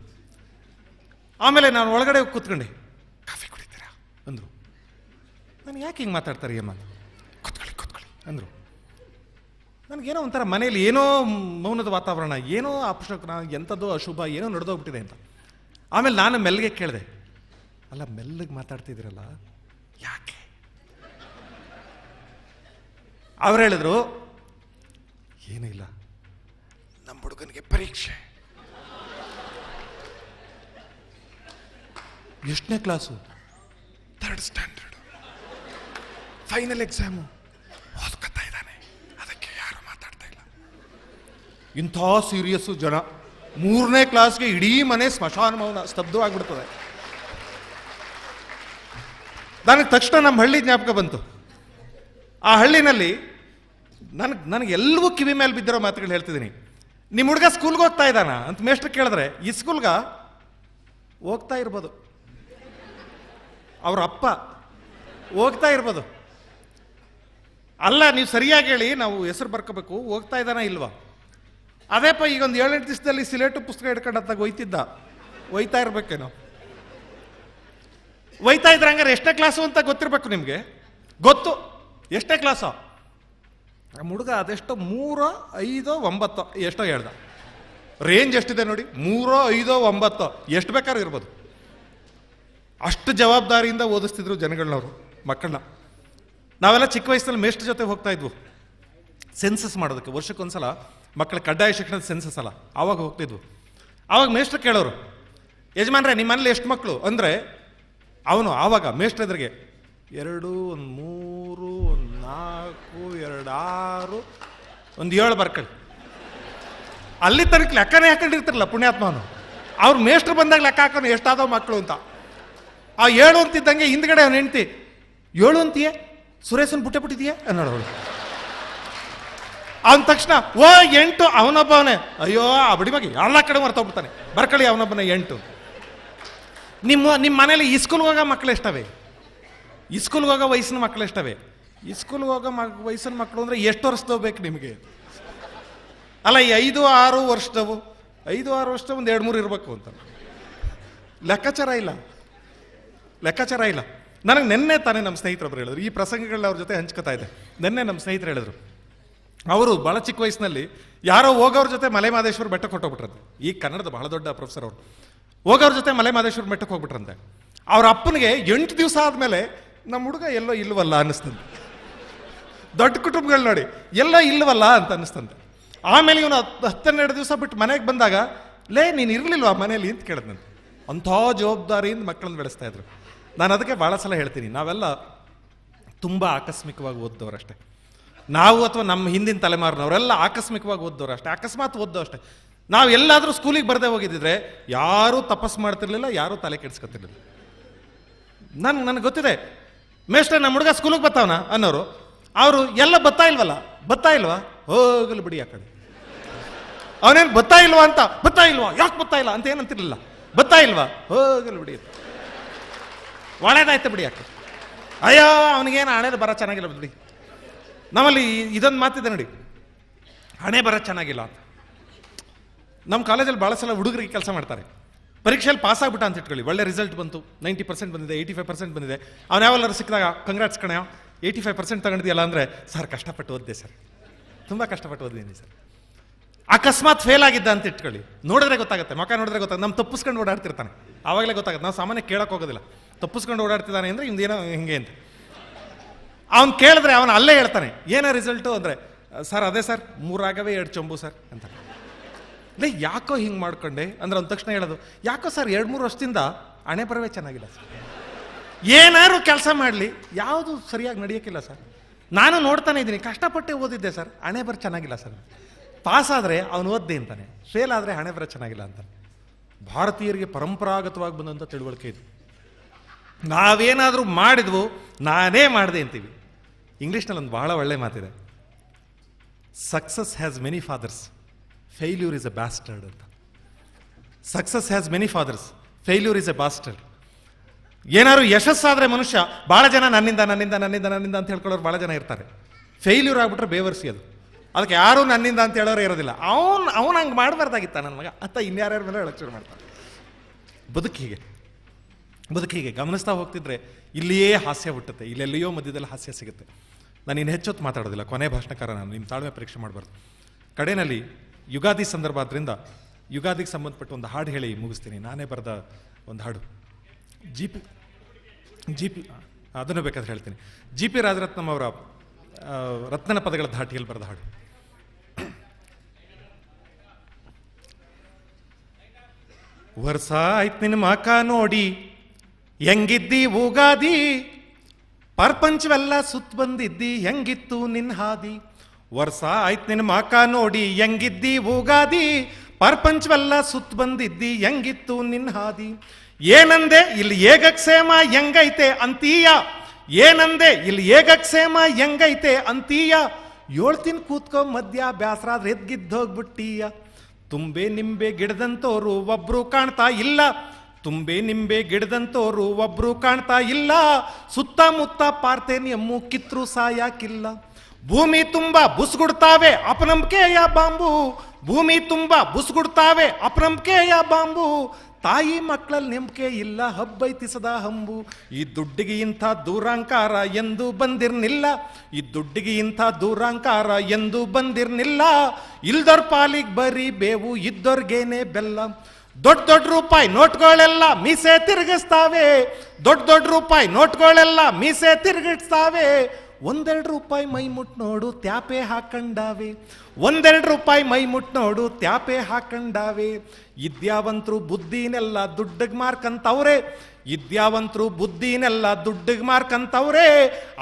ಆಮೇಲೆ ನಾನು ಒಳಗಡೆ ಹೋಗಿ ಕೂತ್ಕೊಂಡೆ. ಕಾಫಿ ಕುಡಿತೀರಾ ಅಂದರು. ನಾನು ಯಾಕೆ ಹಿಂಗೆ ಮಾತಾಡ್ತಾರೆ ಅಮ್ಮ, ಕೂತ್ಕೊಳ್ಳಿ ಅಂದರು. ನನಗೇನೋ ಒಂಥರ ಮನೇಲಿ ಏನೋ ಮೌನದ ವಾತಾವರಣ, ಏನೋ ಅಪಶಕನ, ಎಂಥದ್ದೋ ಅಶುಭ ಏನೋ ನಡೆದೋಗ್ಬಿಟ್ಟಿದೆ ಅಂತ. ಆಮೇಲೆ ನಾನು ಮೆಲ್ಲಗೆ ಕೇಳಿದೆ, ಅಲ್ಲ ಮೆಲ್ಲಗೆ ಮಾತಾಡ್ತಿದ್ದೀರಲ್ಲ ಯಾಕೆ? ಅವ್ರು ಹೇಳಿದ್ರು, ಏನೂ ಇಲ್ಲ, ನಮ್ಮ ಹುಡುಗನಿಗೆ ಪರೀಕ್ಷೆ. ಎಷ್ಟನೇ class? 3rd standard, final exam ಓದ್ಕೊತಾ ಇದ್ದಾನೆ, ಅದಕ್ಕೆ ಯಾರು ಮಾತಾಡ್ತಾ ಇಲ್ಲ. ಇಂಥ ಸೀರಿಯಸ್ಸು ಜನ. 3ನೇ ಕ್ಲಾಸ್ಗೆ ಇಡೀ ಮನೆ ಸ್ಮಶಾನ ಮೌನ, ಸ್ತಬ್ಧವಾಗಿಬಿಡ್ತದೆ. ನನಗೆ ತಕ್ಷಣ ನಮ್ಮ ಹಳ್ಳಿ ಜ್ಞಾಪಕ ಬಂತು. ಆ ಹಳ್ಳಿನಲ್ಲಿ ನನಗೆ ಎಲ್ಲವೂ ಕಿವಿ ಮೇಲೆ ಬಿದ್ದಿರೋ ಮಾತುಗಳು ಹೇಳ್ತಿದ್ದೀನಿ. ನಿಮ್ಮ ಹುಡುಗ ಸ್ಕೂಲ್ಗೆ ಹೋಗ್ತಾ ಇದ್ದಾನ ಅಂತ ಮೇಷ್ಟ್ರು ಕೇಳಿದ್ರೆ, ಈ ಸ್ಕೂಲ್ಗ ಹೋಗ್ತಾ ಇರ್ಬೋದು, ಅವ್ರ ಅಪ್ಪ ಹೋಗ್ತಾ ಇರ್ಬೋದು. ಅಲ್ಲ, ನೀವು ಸರಿಯಾಗಿ ಹೇಳಿ, ನಾವು ಹೆಸರು ಬರ್ಕೋಬೇಕು, ಹೋಗ್ತಾ ಇದ್ದಾನ ಇಲ್ವಾ? ಅದೇಪ್ಪ ಈಗ ಒಂದು 7-8 ದಿವಸದಲ್ಲಿ ಸಿಲೇಟು ಪುಸ್ತಕ ಹಿಡ್ಕೊಂಡತ್ತಾಗ ಒಯ್ತಾ ಇರ್ಬೇಕೇನೋ. ಒಯ್ತಾ ಇದ್ರೆ ಹಂಗಾರೆ ಎಷ್ಟೇ ಕ್ಲಾಸು ಅಂತ ಗೊತ್ತಿರ್ಬೇಕು ನಿಮಗೆ. ಗೊತ್ತು ಎಷ್ಟೇ ಕ್ಲಾಸು? ನಮ್ಮ ಹುಡುಗ ಅದೆಷ್ಟೋ 3, 5, 9 ಎಷ್ಟೋ ಹೇಳ್ದ. ರೇಂಜ್ ಎಷ್ಟಿದೆ ನೋಡಿ, 3, 5, 9 ಎಷ್ಟು ಬೇಕಾದ್ರೂ ಇರ್ಬೋದು. ಅಷ್ಟು ಜವಾಬ್ದಾರಿಯಿಂದ ಓದಿಸ್ತಿದ್ರು ಜನಗಳನ್ನವರು ಮಕ್ಕಳನ್ನ. ನಾವೆಲ್ಲ ಚಿಕ್ಕ ವಯಸ್ಸಲ್ಲಿ ಮೇಷ್ಟ್ರ ಜೊತೆ ಹೋಗ್ತಾ ಇದ್ವು. ಸೆನ್ಸಸ್ ಮಾಡೋದಕ್ಕೆ ವರ್ಷಕ್ಕೊಂದ್ಸಲ ಮಕ್ಕಳ ಕಡ್ಡಾಯ ಶಿಕ್ಷಣದ ಸೆನ್ಸಸ್ ಅಲ್ಲ, ಆವಾಗ ಹೋಗ್ತಿದ್ವು. ಆವಾಗ ಮೇಷ್ಟ್ರು ಕೇಳೋರು, ಯಜಮಾನ್ರೆ ನಿಮ್ಮ ಮನೇಲಿ ಎಷ್ಟು ಮಕ್ಕಳು ಅಂದರೆ ಅವನು ಆವಾಗ ಮೇಷ್ಟ್ರ ಎದುರಿಗೆ 2, 1 3, 1 4, 2 6, 1 7 ಬರ್ಕೊಳ್ಳಿ. ಅಲ್ಲಿ ತನಕ ಲೆಕ್ಕನೇ ಹಾಕೊಂಡಿರ್ತಿರಲ್ಲ ಪುಣ್ಯಾತ್ಮನು. ಅವ್ರು ಮೇಷ್ಟ್ರು ಬಂದಾಗ ಲೆಕ್ಕ ಹಾಕೋನು ಎಷ್ಟಾದವು ಮಕ್ಕಳು ಅಂತ. ಆ 7 ಅಂತಿದ್ದಂಗೆ ಹಿಂದ್ಗಡೆ ಅವನು ಹೆಂಡ್ತಿ 7 ಅಂತೀಯೇ, ಸುರೇಶನ್ ಬುಟ್ಟೆ ಬಿಟ್ಟಿದೆಯೇ ಅನ್ನೋಳು. ಅವನ ತಕ್ಷಣ 8 ಅವನೊಬ್ಬವನೇ, ಅಯ್ಯೋ ಆ ಬಡಿ ಬಗ್ಗೆ ಎಲ್ಲ ಕಡೆ ಮರ್ತೋಗ್ಬಿಡ್ತಾನೆ, ಬರ್ಕೊಳ್ಳಿ ಅವನೊಬ್ಬನೇ 8. ನಿಮ್ಮ ಮನೇಲಿ ಇಸ್ಕೂಲ್ಗೆ ಹೋಗೋ ಮಕ್ಕಳು ಎಷ್ಟವೆ? ಇಸ್ಕೂಲ್ಗೆ ಹೋಗೋ ವಯಸ್ಸಿನ ಮಕ್ಕಳು ಎಷ್ಟವೆ? ಇಸ್ಕೂಲ್ಗೆ ಹೋಗೋ ವಯಸ್ಸಿನ ಮಕ್ಕಳು ಅಂದರೆ ಎಷ್ಟು ವರ್ಷದವು ಬೇಕು ನಿಮಗೆ? ಅಲ್ಲ, ಈ 5-6 ವರ್ಷದವು, 5-6 ವರ್ಷದವು ಒಂದು 2-3 ಇರಬೇಕು ಅಂತ ಲೆಕ್ಕಾಚಾರ ಇಲ್ಲ. ನನಗೆ ನೆನ್ನೆ ತಾನೇ ನಮ್ಮ ಸ್ನೇಹಿತರೊಬ್ಬರು ಹೇಳಿದ್ರು, ಈ ಪ್ರಸಂಗಗಳನ್ನ ಅವ್ರ ಜೊತೆ ಹಂಚ್ಕೋತಾ ಇದೆ. ನೆನ್ನೆ ನಮ್ಮ ಸ್ನೇಹಿತರು ಹೇಳಿದ್ರು, ಅವರು ಭಾಳ ಚಿಕ್ಕ ವಯಸ್ಸಿನಲ್ಲಿ ಯಾರೋ ಹೋಗೋರ ಜೊತೆ ಮಲೆ ಮಹದೇಶ್ವರ ಬೆಟ್ಟಕ್ಕೆ ಹೊಟ್ಟೋಗ್ಬಿಟ್ರಂತೆ. ಈಗ ಕನ್ನಡದ ಬಹಳ ದೊಡ್ಡ ಪ್ರೊಫೆಸರ್ ಅವರು. ಹೋಗೋರ ಜೊತೆ ಮಲೆ ಮಹದೇಶ್ವರ ಬೆಟ್ಟಕ್ಕೆ ಹೋಗ್ಬಿಟ್ರಂತೆ. ಅವ್ರ ಅಪ್ಪನಿಗೆ 8 ದಿವಸ ಆದಮೇಲೆ ನಮ್ಮ ಹುಡುಗ ಎಲ್ಲೋ ಇಲ್ವಲ್ಲ ಅನ್ನಿಸ್ತಂತೆ. ದೊಡ್ಡ ಕುಟುಂಬಗಳು ನೋಡಿ ಎಲ್ಲೋ ಇಲ್ವಲ್ಲ ಅಂತ ಅನ್ನಿಸ್ತಂತೆ. ಆಮೇಲೆ ಇವನು 10-12 ದಿವಸ ಬಿಟ್ಟು ಮನೆಗೆ ಬಂದಾಗ, ನೀನು ಇರಲಿಲ್ವಾ ಮನೇಲಿ ಅಂತ ಕೇಳಿದ್ನಂತೆ. ಅಂಥ ಜವಾಬ್ದಾರಿಯಿಂದ ಮಕ್ಕಳನ್ನ ಬೆಳೆಸ್ತಾ ಇದ್ರು. ನಾನು ಅದಕ್ಕೆ ಭಾಳ ಸಲ ಹೇಳ್ತೀನಿ, ನಾವೆಲ್ಲ ತುಂಬ ಆಕಸ್ಮಿಕವಾಗಿ ಓದ್ದವರಷ್ಟೇ. ನಾವು ಅಥವಾ ನಮ್ಮ ಹಿಂದಿನ ತಲೆಮಾರಿನವರೆಲ್ಲ ಆಕಸ್ಮಿಕವಾಗಿ ಓದ್ದವ್ರು ಅಷ್ಟೇ, ಅಕಸ್ಮಾತ್ ಓದ್ದೋ ಅಷ್ಟೇ. ನಾವು ಎಲ್ಲಾದರೂ ಸ್ಕೂಲಿಗೆ ಬರದೇ ಹೋಗಿದ್ದಿದ್ರೆ ಯಾರೂ ತಪಸ್ ಮಾಡ್ತಿರ್ಲಿಲ್ಲ, ಯಾರೂ ತಲೆ ಕೆಡಿಸ್ಕೊತಿರ್ಲಿಲ್ಲ. ನನಗೆ ಗೊತ್ತಿದೆ, ಮೇಷ್ಟ್ರೆ ನಮ್ಮ ಹುಡುಗ ಸ್ಕೂಲಿಗೆ ಬರ್ತಾವನ ಅನ್ನೋರು, ಅವರು ಎಲ್ಲ ಬರ್ತಾ ಇಲ್ವಾ ಹೋಗಲು ಬಿಡಿ ಆ ಕಡೆ. ಅವನೇನು ಬರ್ತಾ ಇಲ್ವಾ, ಯಾಕೆ ಬರ್ತಾ ಇಲ್ಲ ಅಂತ ಏನಂತಿರ್ಲಿಲ್ಲ, ಬರ್ತಾ ಇಲ್ವಾ ಹೋಗಲು ಬಿಡಿ, ಒಳ್ಳೇದಾಯ್ತು ಬಿಡಿ ಯಾಕೆ, ಅಯ್ಯೋ ಅವನಿಗೇನು ಹಣೆದು ಬರ ಚೆನ್ನಾಗಿಲ್ಲ ಬಿಡಿ. ನಮ್ಮಲ್ಲಿ ಇದೊಂದು ಮಾತಿದೆ ನೋಡಿ, ಹಣೆ ಬರ ಚೆನ್ನಾಗಿಲ್ಲ ಅಂತ. ನಮ್ಮ ಕಾಲೇಜಲ್ಲಿ ಭಾಳ ಸಲ ಹುಡುಗರಿಗೆ ಕೆಲಸ ಮಾಡ್ತಾರೆ. ಪರೀಕ್ಷೆಯಲ್ಲಿ ಪಾಸ್ ಆಗ್ಬಿಟ್ಟ ಅಂತ ಇಟ್ಕೊಳ್ಳಿ, ಒಳ್ಳೆ ರಿಸಲ್ಟ್ ಬಂತು, 90% ಬಂದಿದೆ, 85% ಬಂದಿದೆ. ಅವನು ಯಾವೆಲ್ಲರೂ ಸಿಕ್ಕಿದಾಗ ಕಂಗ್ರಾಟ್ಸ್ ಕಣೆ 85% ತಗೊಂಡಿದೆಯಲ್ಲ ಅಂದರೆ, ಸರ್ ಕಷ್ಟಪಟ್ಟು ಓದಿದೆ ಸರ್, ತುಂಬ ಕಷ್ಟಪಟ್ಟು ಓದಿದ್ದೀನಿ ಸರ್. ಅಕಸ್ಮಾತ್ ಫೇಲ್ ಆಗಿದ್ದ ಅಂತ ಇಟ್ಕೊಳ್ಳಿ, ನೋಡಿದ್ರೆ ಗೊತ್ತಾಗುತ್ತೆ, ಮುಖ ನೋಡಿದ್ರೆ ಗೊತ್ತಾಗುತ್ತೆ. ನಮ್ಮ ತಪ್ಪಿಸ್ಕೊಂಡು ಓಡಾಡ್ತಿರ್ತಾನೆ, ಆವಾಗಲೇ ಗೊತ್ತಾಗುತ್ತೆ. ನಾವು ಸಾಮಾನ್ಯ ಕೇಳೋಕೆ ಹೋಗೋದಿಲ್ಲ, ತಪ್ಪಿಸ್ಕೊಂಡು ಓಡಾಡ್ತಿದ್ದಾನೆ ಅಂದರೆ ಇಂದೇನೋ ಹಿಂಗೆ ಅಂತ. ಅವ್ನು ಕೇಳಿದ್ರೆ ಅವನು ಅಲ್ಲೇ ಹೇಳ್ತಾನೆ, ಏನೋ ರಿಸಲ್ಟು ಅಂದರೆ, ಸರ್ ಅದೇ ಸರ್ 3 ಆಗವೆ 2 ಚೊಂಬು ಸರ್ ಅಂತ. ಯಾಕೋ ಹಿಂಗೆ ಮಾಡ್ಕೊಂಡೆ ಅಂದ್ರೆ ಅವ್ನ ತಕ್ಷಣ ಹೇಳೋದು, ಯಾಕೋ ಸರ್ 2-3 ವರ್ಷದಿಂದ ಹಣೆ ಬರವೇ ಚೆನ್ನಾಗಿಲ್ಲ ಸರ್, ಏನಾದ್ರು ಕೆಲಸ ಮಾಡಲಿ ಯಾವುದು ಸರಿಯಾಗಿ ನಡೆಯೋಕ್ಕಿಲ್ಲ ಸರ್, ನಾನು ನೋಡ್ತಾನೆ ಇದ್ದೀನಿ, ಕಷ್ಟಪಟ್ಟೆ ಓದಿದ್ದೆ ಸರ್, ಹಣೆ ಬರ ಚೆನ್ನಾಗಿಲ್ಲ ಸರ್. ಪಾಸ್ ಆದರೆ ಅವನು ಓದ್ದೆ ಅಂತಾನೆ, ಫೇಲ್ ಆದರೆ ಹಣೆ ಬರ ಚೆನ್ನಾಗಿಲ್ಲ ಅಂತಾನೆ. ಭಾರತೀಯರಿಗೆ ಪರಂಪರಾಗತವಾಗಿ ಬಂದಂಥ ತಿಳುವಳಿಕೆ ಇದು. ನಾವೇನಾದರೂ ಮಾಡಿದ್ವು, ನಾನೇ ಮಾಡಿದೆ ಅಂತೀವಿ. ಇಂಗ್ಲೀಷ್ನಲ್ಲಿ ಒಂದು ಬಹಳ ಒಳ್ಳೆ ಮಾತಿದೆ, success has many fathers, failure is a bastard ಅಂತ. Success has many fathers, failure is a bastard. ಏನಾದ್ರು ಯಶಸ್ಸಾದರೆ ಮನುಷ್ಯ, ಭಾಳ ಜನ ನನ್ನಿಂದ ಅಂತ ಹೇಳ್ಕೊಳ್ಳೋರು ಭಾಳ ಜನ ಇರ್ತಾರೆ. ಫೇಲ್ಯೂರ್ ಆಗ್ಬಿಟ್ರೆ ಬೇವರ್ಸಿ ಅದು, ಅದಕ್ಕೆ ಯಾರೂ ನನ್ನಿಂದ ಅಂತ ಹೇಳೋರು ಇರೋದಿಲ್ಲ. ಅವನು ಹಂಗೆ ಮಾಡಬಾರ್ದಾಗಿತ್ತ ನನ್ನ ಮಗ ಅಂತ ಇನ್ಯಾರ್ಯಾರ ಮೇಲೆ ಹೇಳಕ್ಕೆ ಶುರು ಮಾಡ್ತಾರೆ. ಬದುಕು ಹೀಗೆ ಗಮನಿಸ್ತಾ ಹೋಗ್ತಿದ್ರೆ ಇಲ್ಲಿಯೇ ಹಾಸ್ಯ ಹುಟ್ಟುತ್ತೆ, ಇಲ್ಲೆಲ್ಲಿಯೋ ಮಧ್ಯದಲ್ಲಿ ಹಾಸ್ಯ ಸಿಗುತ್ತೆ. ನಾನು ಇನ್ನು ಹೆಚ್ಚೊತ್ತು ಮಾತಾಡೋದಿಲ್ಲ, ಕೊನೆ ಭಾಷಣಕಾರ ನಾನು, ನಿಮ್ಮ ತಾಳ್ಮೆ ಪರೀಕ್ಷೆ ಮಾಡಬಾರ್ದು. ಕಡೆಯಲ್ಲಿ ಯುಗಾದಿ ಸಂದರ್ಭ ಆದ್ದರಿಂದ ಯುಗಾದಿಗೆ ಸಂಬಂಧಪಟ್ಟ ಒಂದು ಹಾಡು ಹೇಳಿ ಮುಗಿಸ್ತೀನಿ. ನಾನೇ ಬರೆದ ಒಂದು ಹಾಡು, ಜಿ ಪಿ ಅದನ್ನು ಬೇಕಾದ್ರೆ ಹೇಳ್ತೀನಿ. ಜಿ ಪಿ ರಾಜರತ್ನಂ ಅವರ ರತ್ನನ ಪದಗಳ ಧಾಟಿಯಲ್ಲಿ ಬರೆದ ಹಾಡು. ವರ್ಷ ಆಯ್ತು ನಿನ್ನ ಮಕ ನೋಡಿ ಹೆಂಗಿದ್ದಿ ಉಗಾದಿ, ಪ್ರಪಂಚವೆಲ್ಲ ಸುತ್ತ ಬಂದಿದ್ದಿ ಹೆಂಗಿತ್ತು ನಿನ್ನ ಹಾದಿ. ವರ್ಷ ಆಯ್ತು ನಿನ್ನ ಮಕ ನೋಡಿ ಹೆಂಗಿದ್ದಿ ಉಗಾದಿ, ಪ್ರಪಂಚವೆಲ್ಲ ಸುತ್ತ ಬಂದಿದ್ದಿ ಹೆಂಗಿತ್ತು ನಿನ್ನ ಹಾದಿ. ಏನಂದೆ ಇಲ್ಲಿ ಏಗಕ್ಷೇಮ ಹೆಂಗೈತೆ ಅಂತೀಯ, ಏನಂದೆ ಇಲ್ಲಿ ಏಗಕ್ಷೇಮ ಹೆಂಗೈತೆ ಅಂತೀಯ. ಹೇಳ್ತೀನಿ ಕೂತ್ಕೊ ಮಧ್ಯ ಬ್ಯಾಸರಾದ್ರೆ ಎದ್ಗಿದ್ದೋಗ್ಬಿಟ್ಟೀಯ. ತುಂಬೆ ನಿಂಬೆ ಗಿಡದಂತೋರು ಒಬ್ರು ಕಾಣ್ತಾ ಇಲ್ಲ, ತುಂಬೆ ನಿಂಬೆ ಗಿಡದಂತೋರು ಒಬ್ರು ಕಾಣ್ತಾ ಇಲ್ಲ. ಸುತ್ತಮುತ್ತ ಪಾರ್ಥೇನಿಯಮ್ಮು ಕಿತ್ರು ಸಾಯಾಕಿಲ್ಲ. ಭೂಮಿ ತುಂಬ ಬುಸ್ಗುಡ್ತಾವೆ ಅಪನಂಬಿಕೆಯ ಬಾಂಬು, ಭೂಮಿ ತುಂಬ ಬುಸ್ಗುಡ್ತಾವೆ ಅಪನಂಬಿಕೆಯ ಬಾಂಬು. ತಾಯಿ ಮಕ್ಕಳಲ್ಲಿ ನಂಬಿಕೆ ಇಲ್ಲ, ಹಬ್ಬೈತಿ ಸದಾ ಹಂಬು. ಈ ದುಡ್ಡಿಗೆ ಇಂಥ ದೂರಾಂಕಾರ ಎಂದು ಬಂದಿರ್ನಿಲ್ಲ, ಈ ದುಡ್ಡಿಗೆ ಇಂಥ ದೂರಾಂಕಾರ ಎಂದು ಬಂದಿರ್ನಿಲ್ಲ. ಇಲ್ದೋರ್ ಪಾಲಿಗೆ ಬರೀ ಬೇವು, ಇದ್ದೋರ್ಗೇನೆ ಬೆಲ್ಲ. ದೊಡ್ಡ ದೊಡ್ಡ ರೂಪಾಯಿ ನೋಟ್ಗಳೆಲ್ಲ ಮೀಸೆ ತಿರುಗಿಸ್ತಾವೆ, ದೊಡ್ಡ ದೊಡ್ಡ ರೂಪಾಯಿ ನೋಟ್ಗಳೆಲ್ಲ ಮೀಸೆ ತಿರುಗಿಸ್ತಾವೆ. ₹1 ಮೈ ಮುಟ್ ನೋಡು ತ್ಯಾಪೆ ಹಾಕಂಡಾವೆ, ₹1 ಮೈ ಮುಟ್ ನೋಡು ತ್ಯಾಪೆ ಹಾಕಂಡಾವೆ. ವಿದ್ಯಾವಂತರು ಬುದ್ಧಿನೆಲ್ಲ ದುಡ್ಡಿಗೆ ಮಾರ್ಕಂತವ್ರೆ, ವಿದ್ಯಾವಂತರು ಬುದ್ಧಿನೆಲ್ಲ ದುಡ್ಡಿಗೆ ಮಾರ್ಕಂತವ್ರೆ,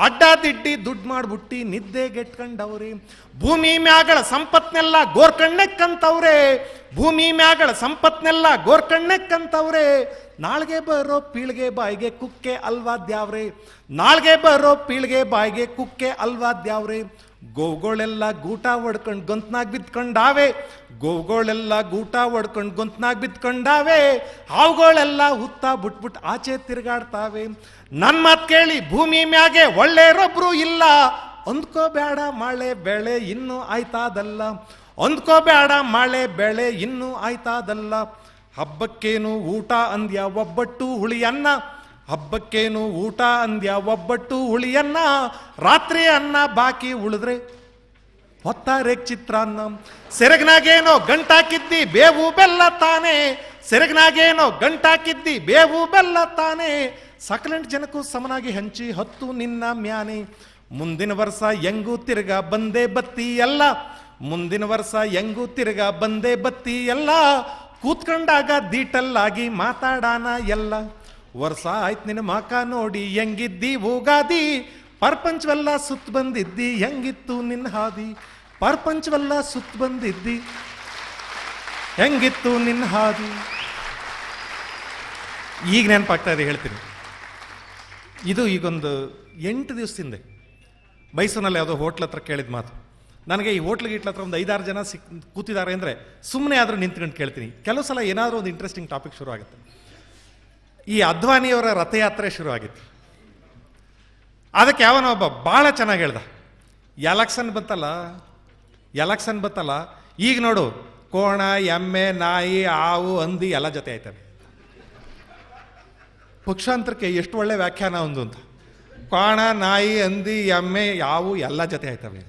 ಅಡ್ಡಾದಿಡ್ಡಿ ದುಡ್ಡು ಮಾಡ್ಬಿಟ್ಟಿ ನಿದ್ದೆ ಗೆಟ್ಕೊಂಡವ್ರೆ. ಭೂಮಿ ಮ್ಯಾಗಳ ಸಂಪತ್ನೆಲ್ಲ ಗೋರ್ಕಣ್ಣೆಕ್ಕಂತವ್ರೆ, ಭೂಮಿ ಮ್ಯಾಗಳ ಸಂಪತ್ನೆಲ್ಲ ಗೋರ್ಕಣ್ಣೆಕ್ಕಂತವ್ರೆ. ನಾಳ್ಗೆ ಬರೋ ಪೀಳಿಗೆ ಬಾಯಿಗೆ ಕುಕ್ಕೆ ಅಲ್ವಾ ದ್ಯಾವ್ರೆ, ನಾಳ್ಗೆ ಬರೋ ಪೀಳಿಗೆ ಬಾಯಿಗೆ ಕುಕ್ಕೆ ಅಲ್ವಾ ದ್ಯಾವ್ರೆ. ಗೋವುಗಳೆಲ್ಲ ಗೂಟ ಹೊಡ್ಕೊಂಡು ಗೊಂತ್ನಾಗ್ ಬಿದ್ಕೊಂಡಾವೆ, ಗೋವುಗಳೆಲ್ಲ ಗೂಟ ಹೊಡ್ಕೊಂಡು ಗೊಂತ್ನಾಗ್ ಬಿದ್ಕೊಂಡಾವೆ. ಹಾವುಗಳೆಲ್ಲ ಹುತ್ತ ಬಿಟ್ಬಿಟ್ಟು ಆಚೆ ತಿರುಗಾಡ್ತಾವೆ. ನನ್ನ ಮಾತು ಕೇಳಿ ಭೂಮಿ ಮ್ಯಾಗೆ ಒಳ್ಳೆಯರೊಬ್ರು ಇಲ್ಲ, ಅಂದ್ಕೋಬೇಡ ಮಳೆ ಬೆಳೆ ಇನ್ನೂ ಆಯ್ತಾದಲ್ಲ, ಅಂದ್ಕೋಬೇಡ ಮಳೆ ಬೆಳೆ ಇನ್ನೂ ಆಯ್ತಾದಲ್ಲ. ಹಬ್ಬಕ್ಕೇನು ಊಟ ಅಂದ್ಯ ಒಬ್ಬಟ್ಟು ಹುಳಿಯನ್ನ, ಹಬ್ಬಕ್ಕೇನು ಊಟ ಅಂದ್ಯ ಒಬ್ಬಟ್ಟು ಹುಳಿಯನ್ನ, ರಾತ್ರಿ ಅನ್ನ ಬಾಕಿ ಉಳಿದ್ರೆ ಹೊತ್ತಾರೆಗ್ ಚಿತ್ರಾನ್ನ. ಸೆರಗ್ನಾಗೇನೋ ಗಂಟಾಕಿದ್ದಿ ಬೇವು ಬೆಲ್ಲ ತಾನೆ, ಸೆರಗ್ನಾಗೇನೋ ಗಂಟಾಕಿದ್ದಿ ಬೇವು ಬೆಲ್ಲ ತಾನೆ. ಸಕಲೆಂಟ್ ಜನಕ್ಕೂ ಸಮನಾಗಿ ಹಂಚಿ ಹತ್ತು ನಿನ್ನ ಮ್ಯಾನೆ. ಮುಂದಿನ ವರ್ಷ ಹೆಂಗೂ ತಿರ್ಗಾ ಬಂದೇ ಬತ್ತಿ ಎಲ್ಲ, ಮುಂದಿನ ವರ್ಷ ಹೆಂಗೂ ತಿರ್ಗಾ ಬಂದೇ ಬತ್ತಿ ಎಲ್ಲ. ಕೂತ್ಕೊಂಡಾಗ ದೀಟಲ್ಲಾಗಿ ಮಾತಾಡಾನ ಎಲ್ಲ. ವರ್ಷ ಆಯ್ತು ನಿನ್ನ ಮಕ ನೋಡಿ ಹೆಂಗಿದ್ದಿ ಉಗಾದಿ, ಪರ್ಪಂಚವೆಲ್ಲ ಸುತ್ತ ಬಂದಿದ್ದಿ ಹೆಂಗಿತ್ತು ನಿನ್ನ ಹಾದಿ, ಪರ್ಪಂಚವೆಲ್ಲ ಸುತ್ತ ಬಂದಿದ್ದಿ ಹೆಂಗಿತ್ತು ನಿನ್ನ ಹಾದಿ. ಈಗ ನೆನಪಾಗ್ತಾ ಇದೆ ಹೇಳ್ತೀನಿ. ಇದು ಈಗೊಂದು 8 ದಿವಸದಿಂದ ಮೈಸೂರಿನಲ್ಲಿ ಯಾವುದೋ ಹೋಟ್ಲ್ ಹತ್ರ ಕೇಳಿದ ಮಾತು. ನನಗೆ ಈ ಹೋಟ್ಲಿಗೆ ಇಟ್ಲ ಹತ್ರ ಒಂದು 5-6 ಜನ ಕೂತಿದ್ದಾರೆ ಅಂದರೆ ಸುಮ್ಮನೆ ಆದರೂ ನಿಂತ್ಕೊಂಡು ಕೇಳ್ತೀನಿ. ಕೆಲವು ಸಲ ಏನಾದರೂ ಒಂದು ಇಂಟ್ರೆಸ್ಟಿಂಗ್ ಟಾಪಿಕ್ ಶುರು ಆಗುತ್ತೆ. ಈ ಅದ್ವಾನಿಯವರ ರಥಯಾತ್ರೆ ಶುರು ಆಗಿತ್ತು. ಅದಕ್ಕೆ ಯಾವನೋ ಒಬ್ಬ ಭಾಳ ಚೆನ್ನಾಗಿ ಹೇಳ್ದ, ಎಲೆಕ್ಷನ್ ಬತ್ತಲ್ಲ ಈಗ ನೋಡು ಕೋಣ ಎಮ್ಮೆ ನಾಯಿ ಹಾವು ಹಂದಿ ಎಲ್ಲ ಜೊತೆ ಆಯ್ತವೆ. ಪಕ್ಷಾಂತರಕ್ಕೆ ಎಷ್ಟು ಒಳ್ಳೆ ವ್ಯಾಖ್ಯಾನ ಒಂದು ಅಂತ. ಕೋಣ ನಾಯಿ ಹಂದಿ ಎಮ್ಮೆ ಹಾವು ಎಲ್ಲ ಜೊತೆ ಆಯ್ತವೆ.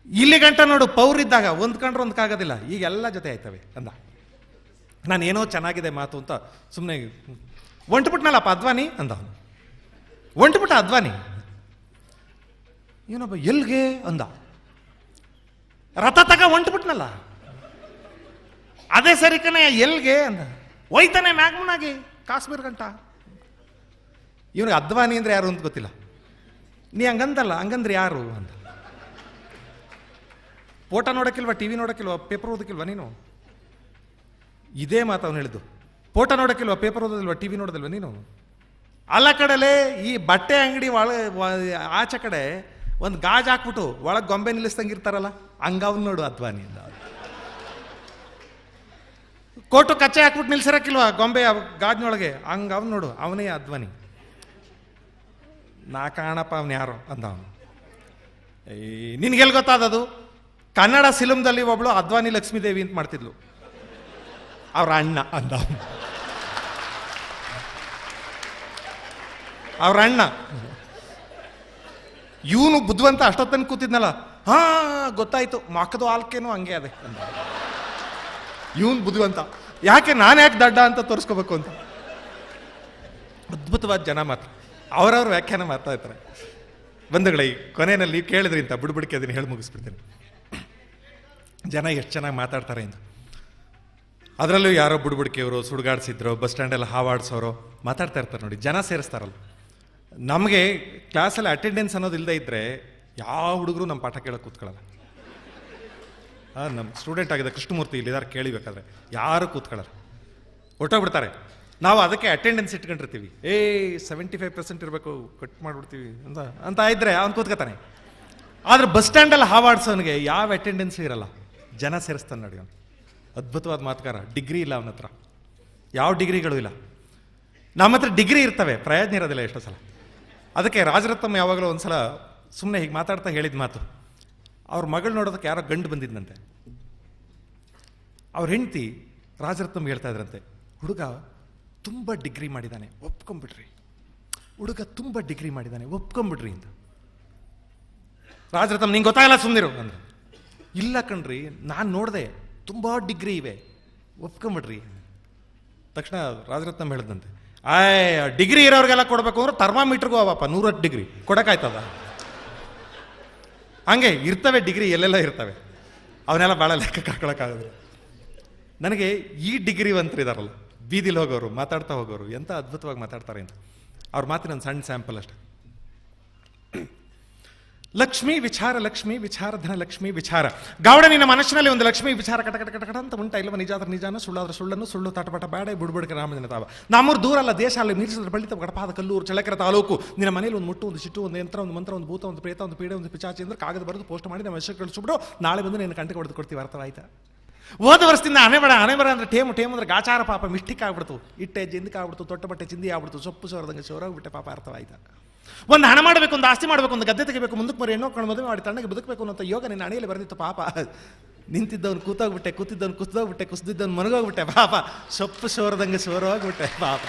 ಇಲ್ಲಿ ಗಂಟ ನೋಡು ಪೌರಿದ್ದಾಗ ಹೊಂದ್ಕೊಂಡ್ರೆ ಹೊಂದ್ಕಾಗೋದಿಲ್ಲ, ಈಗ ಎಲ್ಲ ಜೊತೆ ಆಯ್ತವೆ ಅಂದ. ನಾನು ಏನೋ ಚೆನ್ನಾಗಿದೆ ಮಾತು ಅಂತ ಸುಮ್ಮನೆ ಒಂಟ್ಬಿಟ್ನಲ್ಲಪ್ಪ ಅದ್ವಾನಿ ಅಂದ. ಒಂಟ್ಬಿಟ್ಟ ಅದ್ವಾನಿ. ಏನಪ್ಪ ಎಲ್ಗೆ ಅಂದ. ರಥ ತಗ ಹೊಂಟ್ಬಿಟ್ನಲ್ಲ. ಅದೇ ಸರಿ ಕಣೆ ಎಲ್ಗೆ ಅಂದ. ಒಯ್ತಾನೆ ಮ್ಯಾಗ್ಮನಾಗಿ ಕಾಶ್ಮೀರ್ ಗಂಟ. ಇವನಿಗೆ ಅದ್ವಾನಿ ಅಂದ್ರೆ ಯಾರು ಅಂತ ಗೊತ್ತಿಲ್ಲ. ನೀ ಹಂಗಂದಲ್ಲ, ಹಂಗಂದ್ರೆ ಯಾರು ಅಂತ. ಫೋಟೋ ನೋಡೋಕ್ಕಿಲ್ವಾ, ಟಿವಿ ನೋಡೋಕ್ಕಿಲ್ವಾ, ಪೇಪರ್ ಓದಕ್ಕಿಲ್ವಾ ನೀನು? ಇದೇ ಮಾತು ಅವನು ಹೇಳಿದ್ದು. ಫೋಟೋ ನೋಡೋಕ್ಕಿಲ್ವಾ, ಪೇಪರ್ ಓದೋದಿಲ್ವಾ, ಟಿವಿ ನೋಡೋದಿಲ್ವಾ ನೀನು? ಅಲ್ಲ ಕಡೆಲೆ ಈ ಬಟ್ಟೆ ಅಂಗಡಿ ಆಚೆ ಕಡೆ ಒಂದು ಗಾಜ್ ಹಾಕ್ಬಿಟ್ಟು ಒಳಗೆ ಗೊಂಬೆ ನಿಲ್ಲಿಸ್ದಂಗಿರ್ತಾರಲ್ಲ, ಹಂಗವ್ನು ನೋಡು ಅದ್ವಾನಿ ಅಂತ. ಕೋಟು ಕಚ್ಚೆ ಹಾಕ್ಬಿಟ್ಟು ನಿಲ್ಸಿರಕ್ಕಿಲ್ವಾ ಗೊಂಬೆ ಗಾಜ್ನೊಳಗೆ, ಹಂಗವ್ನು ನೋಡು, ಅವನೇ ಅದ್ವಾನಿ. ನಾ ಕಾಣಪ್ಪ ಅವನು ಯಾರೋ ಅಂದ ಅವನು. ನಿನ್ಗೆಲ್ಲಿ ಗೊತ್ತಾದದು? ಕನ್ನಡ ಫಿಲ್ಮ್ದಲ್ಲಿ ಒಬ್ಳು ಅದ್ವಾನಿ ಲಕ್ಷ್ಮೀದೇವಿ ಅಂತ ಮಾಡ್ತಿದ್ಲು, ಅವ್ರ ಅಣ್ಣ ಅಂದ. ಅವ್ರ ಅಣ್ಣ. ಇವನು ಬುದ್ಧಿವಂತ ಅಷ್ಟೊತ್ತನ ಕೂತಿದ್ನಲ್ಲ, ಹಾ ಗೊತ್ತಾಯ್ತು ಮಕ್ಕದು ಆಲ್ಕೇನು ಹಂಗೆ ಅದೇ ಅಂದ. ಇವನ್ ಬುದ್ಧಿವಂತ, ಯಾಕೆ ನಾನು ಯಾಕೆ ದಡ್ಡ ಅಂತ ತೋರಿಸ್ಕೋಬೇಕು ಅಂತ. ಅದ್ಭುತವಾದ ಜನ ಮಾತ್ರ ಅವರವ್ರ ವ್ಯಾಖ್ಯಾನ ಮಾಡ್ತಾ ಇರ್ತಾರೆ. ಬಂಧುಗಳೇ, ಕೊನೆಯಲ್ಲಿ ಕೇಳಿದ್ರಿ ಅಂತ ಬುಡ್ಬುಡಿಕೆ ಅದನ್ನು ಹೇಳಿ ಮುಗಿಸ್ಬಿಡ್ತೀನಿ. ಜನ ಎಷ್ಟು ಚೆನ್ನಾಗಿ ಮಾತಾಡ್ತಾರೆ ಅಂತ. ಅದರಲ್ಲೂ ಯಾರೋ ಬುಡ್ಬುಡಿಕೆಯವರು ಸುಡುಗಾಡ್ಸಿದ್ರು, ಬಸ್ ಸ್ಟ್ಯಾಂಡಲ್ಲಿ ಹಾವಾಡ್ಸೋರು ಮಾತಾಡ್ತಾ ಇರ್ತಾರೆ ನೋಡಿ. ಜನ ಸೇರಿಸ್ತಾರಲ್ಲ. ನಮಗೆ ಕ್ಲಾಸಲ್ಲಿ ಅಟೆಂಡೆನ್ಸ್ ಅನ್ನೋದು ಇಲ್ಲದೆ ಇದ್ದರೆ ಯಾವ ಹುಡುಗರು ನಮ್ಮ ಪಾಠ ಕೇಳೋಕೆ ಕೂತ್ಕೊಳ್ಳಲ್ಲ. ನಮ್ಮ ಸ್ಟೂಡೆಂಟ್ ಆಗಿದೆ ಕೃಷ್ಣಮೂರ್ತಿ ಇಲ್ಲಿದ್ದಾರೆ ಕೇಳಿಬೇಕಾದ್ರೆ ಯಾರು ಕೂತ್ಕೊಳ್ಳಲ್ಲ, ಹೊಟ್ಟೋಗ್ಬಿಡ್ತಾರೆ. ನಾವು ಅದಕ್ಕೆ ಅಟೆಂಡೆನ್ಸ್ ಇಟ್ಕೊಂಡಿರ್ತೀವಿ. 75% ಇರಬೇಕು, ಕಟ್ ಮಾಡಿಬಿಡ್ತೀವಿ ಅಂತ ಇದ್ದರೆ ಅವ್ನು ಕೂತ್ಕೊತಾನೆ. ಆದರೆ ಬಸ್ ಸ್ಟ್ಯಾಂಡಲ್ಲಿ ಹಾವಾಡ್ಸೋನಿಗೆ ಯಾವ ಅಟೆಂಡೆನ್ಸ್ ಇರಲ್ಲ, ಜನ ಸೇರಿಸ್ತಾನೆ ನೋಡಿ ಅವನು. ಅದ್ಭುತವಾದ ಮಾತುಗಾರ. ಡಿಗ್ರಿ ಇಲ್ಲ ಅವನ ಹತ್ರ, ಯಾವ ಡಿಗ್ರಿಗಳು ಇಲ್ಲ. ನಮ್ಮ ಹತ್ರ ಡಿಗ್ರಿ ಇರ್ತವೆ, ಪ್ರಯೋಜನ ಇರೋದಿಲ್ಲ ಎಷ್ಟೋ ಸಲ. ಅದಕ್ಕೆ ರಾಜರತ್ನಮ್ಮ ಯಾವಾಗಲೂ ಒಂದ್ಸಲ ಸುಮ್ಮನೆ ಹೀಗೆ ಮಾತಾಡ್ತಾ ಹೇಳಿದ ಮಾತು, ಅವ್ರ ಮಗಳು ನೋಡೋದಕ್ಕೆ ಯಾರೋ ಗಂಡು ಬಂದಿದ್ದಂತೆ. ಅವ್ರ ಹೆಂಡತಿ ರಾಜರತ್ನಮ್ಮ ಹೇಳ್ತಾ ಇದ್ರಂತೆ, ಹುಡುಗ ತುಂಬ ಡಿಗ್ರಿ ಮಾಡಿದ್ದಾನೆ, ಒಪ್ಕೊಂಬಿಡ್ರಿ, ಹುಡುಗ ತುಂಬ ಡಿಗ್ರಿ ಮಾಡಿದ್ದಾನೆ, ಒಪ್ಕೊಂಬಿಡ್ರಿ ಅಂತ. ರಾಜರತ್ನಮ್ಮ ನಿಂಗೆ ಗೊತ್ತಾಗಲ್ಲ ಸುಮ್ಮನಿರು ಅಂದ್ರೆ, ಇಲ್ಲ ಕಣ್ರಿ ನಾನು ನೋಡಿದೆ ತುಂಬ ಡಿಗ್ರಿ ಇವೆ, ಒಪ್ಕೊಂಬಿಡ್ರಿ. ತಕ್ಷಣ ರಾಜರತ್ನಮ್ಮ ಹೇಳಿದಂತೆ, ಡಿಗ್ರಿ ಇರೋರಿಗೆಲ್ಲ ಕೊಡಬೇಕು ಅಂದ್ರೆ ಥರ್ಮಾಮೀಟ್ರಿಗೂ ಅವಪ್ಪ 110 ಡಿಗ್ರಿ ಕೊಡೋಕ್ಕಾಯ್ತದ. ಹಂಗೆ ಇರ್ತವೆ ಡಿಗ್ರಿ, ಎಲ್ಲೆಲ್ಲ ಇರ್ತವೆ, ಅವನ್ನೆಲ್ಲ ಭಾಳ ಲೆಕ್ಕಕ್ಕೆ ಹಾಕೊಳಕ್ಕಾಗದು. ನನಗೆ ಈ ಡಿಗ್ರಿವಂತರಿದಾರಲ್ಲ, ಬೀದಿಲಿ ಹೋಗೋರು, ಮಾತಾಡ್ತಾ ಹೋಗೋರು, ಎಂಥ ಅದ್ಭುತವಾಗಿ ಮಾತಾಡ್ತಾರೆ ಅಂತ. ಅವ್ರ ಮಾತಿನ ಒಂದು ಸಣ್ಣ ಸ್ಯಾಂಪಲ್ ಅಷ್ಟೆ. ಲಕ್ಷ್ಮೀ ವಿಚಾರ, ಲಕ್ಷ್ಮೀ ವಿಚಾರ, ಧನ ಲಕ್ಷ್ಮೀ ವಿಚಾರ. ಗೌಡ ನಿನ್ನ ಮನಸ್ಸಿನಲ್ಲಿ ಒಂದು ಲಕ್ಷ್ಮೀ ವಿಚಾರ ಕಟ ಕಟ ಕಟ ಕಟ ಅಂತ ಉಂಟ ಇಲ್ವ? ನಿಜಾದ್ರ ನಿಜಾನ, ಸುಳ್ಳಾದ್ರ ಸುಳ್ಳನ್ನು, ಸುಳ್ಳು ತಟಪಟ ಬೇಡ, ಬುಡ್ಬುಡ್ಕ ರಾಮಜನ ತಾವ. ನಮ್ಮೂರು ದೂರ ಅಲ್ಲ, ದೇಶ ಅಲ್ಲಿ ಮೀರಿಸಿದ್ರೆ ಬಳಿತ ಗಡಪಾದ ಕಲ್ಲೂರು ಚಳ್ಳಕೆರೆ ತಾಲೂಕು. ನಿನ್ನ ಮನೇಲಿ ಒಂದು ಮುಟ್ಟು, ಒಂದು ಚಿಟ್ಟು, ಒಂದು ಯಂತ್ರ, ಒಂದು ಮಂತ್ರ, ಒಂದು ಭೂತ, ಒಂದು ಪ್ರೇತ, ಒಂದು ಪೀಡೆ, ಒಂದು ಪಿಚಾಚಿ ಅಂದ್ರೆ ಕಾಗದ ಬರೆದು ಪೋಸ್ಟ್ ಮಾಡಿ ನಮ್ಮ ಹೆಸರು ಕಳಿಸ್ಬಿಟ್ಟು ನಾಳೆ ಬಂದು ನಿನ್ನ ಕಂಟಿಗೆ ಹೊಡೆದು ಕೊಡ್ತೀವಿ. ಅರ್ಥವಾಯ್ತಾ? ಹೋದ ವರ್ಷದಿಂದ ಹಣೆ ಬರ ಅಂದ್ರೆ ಟೇಮ್ ಅಂದ್ರೆ ಗಾಚಾರ ಪಾಪ ಮಿಸ್ಟಿಕ್ ಆಗ್ಬಿಡ್ತು, ಇಟ್ಟೆ ಜಿಂದಕ್ಕೆ ಆಗ್ಬಿಡ್ತು, ತೊಟ್ಟ ಬಟ್ಟೆ ಚಿಂದಿ ಆಗ್ಬಿಡ್ತು, ಸೊಪ್ಪು ಸೋರದಂಗೆ ಸೋರಾಗ್ಬಿಟ್ಟೆ ಪಾಪ. ಅರ್ಥವಾಯ್ತಾ? ಒಂದು ಹಣ ಮಾಡಬೇಕು, ಒಂದು ಆಸ್ತಿ ಮಾಡಬೇಕು, ಒಂದು ಗದ್ದೆ ತೆಗಿಬೇಕು, ಮುಂದಕ್ಕೆ ಮರಿ ಹೆಣ್ಣು ಕಣ್ಣು ಮದುವೆ ಮಾಡಿ ತಣ್ಣಗೆ ಬದುಕಬೇಕು ಅನ್ನೋ ಯೋಗ ನಿನ್ನ ಹಣೆಯಲ್ಲಿ ಬರೆದಿತ್ತು ಪಾಪ. ನಿಂತಿದ್ದವನು ಕೂತೋಗ್ಬಿಟ್ಟೆ, ಕೂತಿದ್ದವನು ಕುಸಿದೋಗ್ಬಿಟ್ಟೆ, ಕುಸಿದಿದ್ದವನು ಮನಗೋಗ್ಬಿಟ್ಟೆ ಪಾಪ, ಸೊಪ್ಪು ಸೋರದಂಗೆ ಸೋರೋಗ್ಬಿಟ್ಟೆ ಪಾಪ.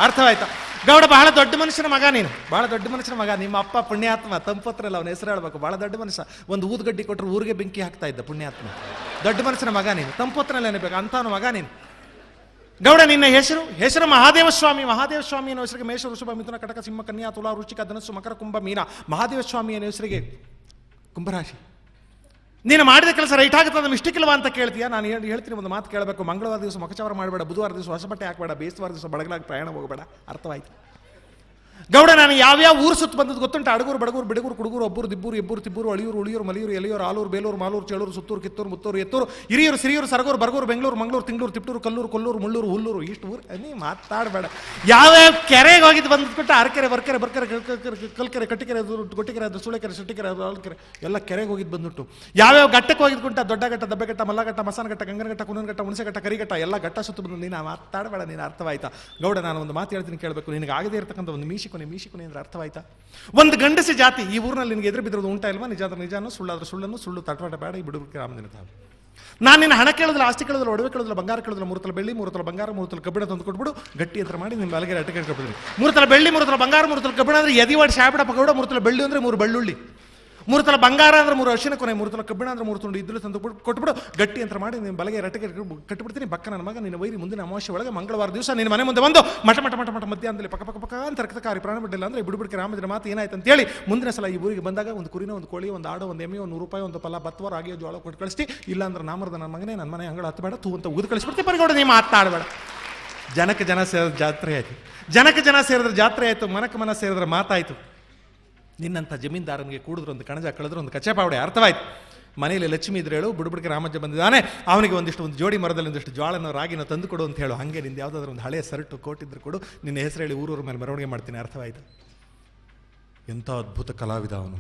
ಅರ್ಥವಾಯ್ತಾ? ಗೌಡ ಬಹಳ ದೊಡ್ಡ ಮನುಷ್ಯನ ಮಗ ನೀನು, ಬಹಳ ದೊಡ್ಡ ಮನುಷ್ಯನ ಮಗ. ನಿಮ್ಮ ಅಪ್ಪ ಪುಣ್ಯಾತ್ಮ, ತಂಪತ್ರಲ್ಲ ಅವನ ಹೆಸರು ಹೇಳ್ಬೇಕು, ಬಹಳ ದೊಡ್ಡ ಮನುಷ್ಯ. ಒಂದು ಊದ್ಗಡ್ಡಿ ಕೊಟ್ಟರು ಊರಿಗೆ ಬೆಂಕಿ ಹಾಕ್ತಾ ಇದ್ದ ಪುಣ್ಯಾತ್ಮ. ದೊಡ್ಡ ಮನುಷ್ಯನ ಮಗ ನೀನು, ತಂಪತ್ರಲ್ಲ ನೆನಬೇಕು ಅಂಥವನ ಮಗ ನೀನು. ಗೌಡ ನಿನ್ನ ಹೆಸರು ಮಹಾದೇವ ಸ್ವಾಮಿ. ಮಹಾದೇವ ಸ್ವಾಮಿ ಅನ್ನೋ ಹೆಸರಿಗೆ ಮೇಷ, ವೃಷಭ, ಮಿಥುನ, ಕಟಕ, ಸಿಂಹ, ಕನ್ಯಾ, ತುಲಾ, ವೃಶ್ಚಿಕ, ಧನಸ್ಸು, ಮಕರ, ಕುಂಭ, ಮೀನ. ಮಹಾದೇವ ಸ್ವಾಮಿ ಅನ್ನೋ ಹೆಸರಿಗೆ ಕುಂಭರಾಶಿ. ನೀನು ಮಾಡಿದ ಕೆಲಸ ರೈಟ್ ಆಗುತ್ತೆ, ಅದು ಮಿಸ್ಟೇಕ್ ಇಲ್ವಾ ಅಂತ ಕೇಳ್ತೀಯಾ? ನಾನು ಹೇಳ್ತೀನಿ, ಒಂದು ಮಾತು ಕೇಳಬೇಕು. ಮಂಗಳವಾರ ದಿವಸ ಮುಖಚಾರ ಮಾಡಬೇಡ, ಬುಧವಾರ ದಿವಸ ಹೊಸ ಬಟ್ಟೆ ಹಾಕಬೇಡ, ಬೇಸವಾರ ದಿವಸ ಬಡಗಲಾಗಿ ಪ್ರಯಾಣ ಹೋಗಬೇಡ. ಅರ್ಥವಾಯ್ತು? ಗೌಡ ನಾನು ಯಾವ್ಯಾವ ಊರು ಸುತ್ತ ಬಂದದ್ದು ಗೊತ್ತುಂಟು? ಅಡಗೂರು, ಬಡಗೂರು, ಬಿಡಗೂರು, ಕುಡುಗೂರು, ಒಬ್ಬರು, ದಿಬ್ಬೂರು, ಎಬ್ಬೂರು, ತಿಬ್ಬೂರು, ಅಳಿಯೂರು, ಉಳಿಯೂರು, ಮಲಿಯೂರು, ಎಲಿಯೂರು, ಆಲೂರು, ಬೇಲೂರು, ಮಾಲೂರು, ಚೇಳೂರು, ಸುತ್ತೂರು, ಕಿತ್ತೂರು, ಮುತ್ತೂರು, ಎತ್ತೂರು, ಹಿರಿಯೂರು, ಸಿರಿಯೂರು, ಸರಗೂರು, ಬರಗೂರು, ಬೆಂಗಳೂರು, ಮಂಗಳೂರು, ತಿಂಗಳೂರು, ತಿಪ್ಟೂರು, ಕಲ್ಲೂರು, ಕೊಲ್ಲೂರು, ಮುಳ್ಳೂರು, ಹುಲ್ಲೂರು. ಇಷ್ಟು ಊರು ನೀ ಮಾತಾಡಬೇಡ. ಯಾವ್ಯಾವ ಕೆರೆಗೆ ಹೋಗಿದ್ದು ಬಂದ್ಬಿಟ್ಟು ಅರಕೆರೆ, ಬರ್ಕೆರೆ, ಬರ್ಕೆರೆ, ಕಲ್ಕೆರೆ, ಕಟ್ಟಿಕೆರೆ, ಗೊಟ್ಟಿಕೆರೆ, ಅದು ಸುಳೆಕೆರೆ, ಸುಟ್ಟಿಕೆರೆ, ಅದು ಅಲ್ಕೆರೆ, ಎಲ್ಲ ಕೆರೆಗೆ ಹೋಗಿದ್ದು ಬಂದ್ಬಿಟ್ಟು ಯಾವ್ಯಾವ ಘಟ್ಟಕ್ಕೆ ಹೋಗಿದ್ದುಂಟ? ದೊಡ್ಡ ಘಟ್ಟ, ದಬ್ಬೆಘಟ್ಟ, ಮಲ್ಲಘಟ್ಟ, ಮಸಾನಘಟ್ಟ, ಗಂಗನಘಟ್ಟ, ಕುನನಘಟ್ಟ, ಹುಣಸೆಘಟ್ಟ, ಕರಿಘಟ್ಟ, ಎಲ್ಲ ಘಟ್ಟ ಸುತ್ತು ಬಂದು ನೀನು ಮಾತಾಡಬೇಡ. ನೀನು ಅರ್ಥವಾಯ್ತಾ? ಗೌಡ ನಾನು ಒಂದು ಮಾತು ಹೇಳ್ತೀನಿ ಕೇಳಬೇಕು. ನಿನಗೆ ಆಗದೇ ಇರತಕ್ಕಂಥ ಒಂದು ಮೀಶಿಕೊನೆ ಅಂದ್ರೆ ಅರ್ಥವಾಯ್ತಾ? ಒಂದು ಗಂಡಸ ಜಾತಿ ಈ ಊರಿನಲ್ಲಿ ನಿನಗೆ ಎದುರು ಬಿದ್ದಿರೋದು ಉಂಟಾ ಇಲ್ವಾ? ನಿಜಾದ್ರ ನಿಜಾನು, ಸುಳ್ಳಾದ್ರ ಸುಳ್ಳನ್ನು, ಸುಳ್ಳು ತಟವಾಟ ಬೇಡ, ಈ ಬಿಡುಗಡೆ ರಾಮದಿನ ತಾವು. ನಾನು ನಿನ್ನ ಹಣ ಕೇಳೋದಿಲ್ಲ, ಆಸ್ತಿ ಕೇಳೋದಿಲ್ಲ, ಒಡವೆ ಕೇಳೋದಿಲ್ಲ, ಬಂಗಾರ ಕೇಳೋದಿಲ್ಲ. 3 ತೊಲೆ ಬೆಳ್ಳಿ, 3 ತೊಲೆ ಬಂಗಾರ, 3 ತೊಲೆ ಕಬ್ಬಿಣ ತಂದು ಕೊಟ್ಬಿಡು, ಗಟ್ಟಿ ಅಂತ ಮಾಡಿ ನಿಮ್ಮ ಬಲಗೆರೆ ಅಟಕೆ ಕೊಟ್ಬಿಡ್ತೀನಿ. 3 ತೊಲೆ ಬೆಳ್ಳಿ, 3 ತೊಲೆ ಬಂಗಾರ, 3 ತೊಲೆ ಕಬ್ಬಿಣ ಅಂದ್ರೆ ಎದಿವಾಡಿ ಶಾಪಿಡ ಪಕೋಡ. 3 ತೊಲೆ ಬೆಳ್ಳಿ ಅಂದ್ರೆ 3 ಬೆಳ್ಳುಳ್ಳಿ, 3 ತೊಲೆ ಬಂಗಾರ ಅಂದ್ರೆ 3 ಅರಿಶಿನ ಕೊನೆ, 3 ತೊಲೆ ಕಬ್ಬಿಣ ಅಂದ್ರೆ 3 ತುಂಡು ಇದ್ರಲ್ಲಿ ತಂದು ಕೊಟ್ಬಿಡು, ಗಟ್ಟಿ ಅಂತ ಮಾಡಿ ನಿಮ್ಮ ಬಲಗೆ ರಟ್ಟಿಗೆ ಕಟ್ಟಿಬಿಡ್ತೀನಿ. ಬಕ್ಕ ನನ್ನ ಮಗ ನಿನ್ನ ವೈರಿ ಮುಂದಿನ ಅಮಾವಾಸ್ಯೆ ಒಳಗೆ ಮಂಗಳವಾರ ದಿವಸ ನಿನ್ನ ಮನೆ ಮುಂದೆ ಬಂದು ಮಠ ಮಠ ಮಠ ಮಠ ಮಧ್ಯಾಹ್ನದಲ್ಲಿ ಪಕ್ಕ ಪಕ್ಕ ಪಕ್ಕ ಅಂತ ರಕ್ತಕಾರಿ ಪ್ರಾಣ ಬಿಟ್ಟಿಲ್ಲ ಅಂದ್ರೆ ಬಿಡುಬಿಡ್ಕೆ ರಾಮದಿನ ಮಾತು ಏನಾಯ್ತು ಅಂತ ಹೇಳಿ ಮುಂದಿನ ಸಲ ಈ ಊರಿಗೆ ಬಂದಾಗ ಒಂದು ಕುರಿನ, ಒಂದು ಕೋಳಿ, ಒಂದು ಆಡು, ಒಂದು ಎಮ್ಮೆ, 100 ರೂಪಾಯಿ, ಒಂದು ಫಲ, ಬತ್ತವಾರ ಆಗಿಯೋ ಜೋಳ ಕೊಟ್ಟು ಕಳಿಸ್ತಿ. ಇಲ್ಲ ಅಂದ್ರೆ ನಾಮರ್ದ ನನ್ನ ಮಗನೇ, ನನ್ನ ಮನೆ ಅಂಗಳ ಹತ್ತು ಬೇಡ ತೂ ಅಂತ ಊದು ಕಳಿಸ್ಬಿಡ್ತೀವಿ. ಪರಿಗೌಡ ನೀ ಮಾತಾಡಬೇಡ. ಜನಕ್ಕೆ ಜನ ಸೇರಿದ್ರೆ ಜಾತ್ರೆ ಆಯ್ತು, ಜನಕ್ಕೆ ಜನ ಸೇರಿದ್ರೆ ಜಾತ್ರೆ ಆಯ್ತು, ಮನಕ್ಕೆ ಮನ ಸೇರಿದ್ರೆ ಮಾತಾಯ್ತು. ನಿನ್ನಂಥ ಜಮೀನ್ದಾರನಿಗೆ ಕೂಡಿದ್ರು ಒಂದು ಕಣಜ, ಕಳೆದ್ರು ಒಂದು ಕಚ್ಚೆ ಪಾವಡೆ. ಅರ್ಥವಾಯ್ತು? ಮನೆಯಲ್ಲಿ ಲಕ್ಷ್ಮಿ ಇದ್ರೆ ಹೇಳು, ಬುಡುಬುಡಿಕೆ ರಾಮಜ್ಜ ಬಂದಿದ್ದಾನೆ, ಅವನಿಗೆ ಒಂದು ಜೋಡಿ ಮರದಲ್ಲಿ ಒಂದಿಷ್ಟು ಜ್ವಾಳನೋ ರಾಗಿನೋ ತಂದು ಕೊಡು ಅಂತ ಹೇಳು. ಹಾಗೆ ನಿಂದು ಯಾವುದಾದ್ರೂ ಒಂದು ಹಳೆಯ ಸರ್ಟು ಕೋಟಿದ್ರು ಕೊಡು, ನಿನ್ನ ಹೆಸರು ಹೇಳಿ ಊರೂರ ಮೇಲೆ ಮೆರವಣಿಗೆ ಮಾಡ್ತೀನಿ. ಅರ್ಥವಾಯ್ತು? ಎಂಥ ಅದ್ಭುತ ಕಲಾವಿದ ಅವನು.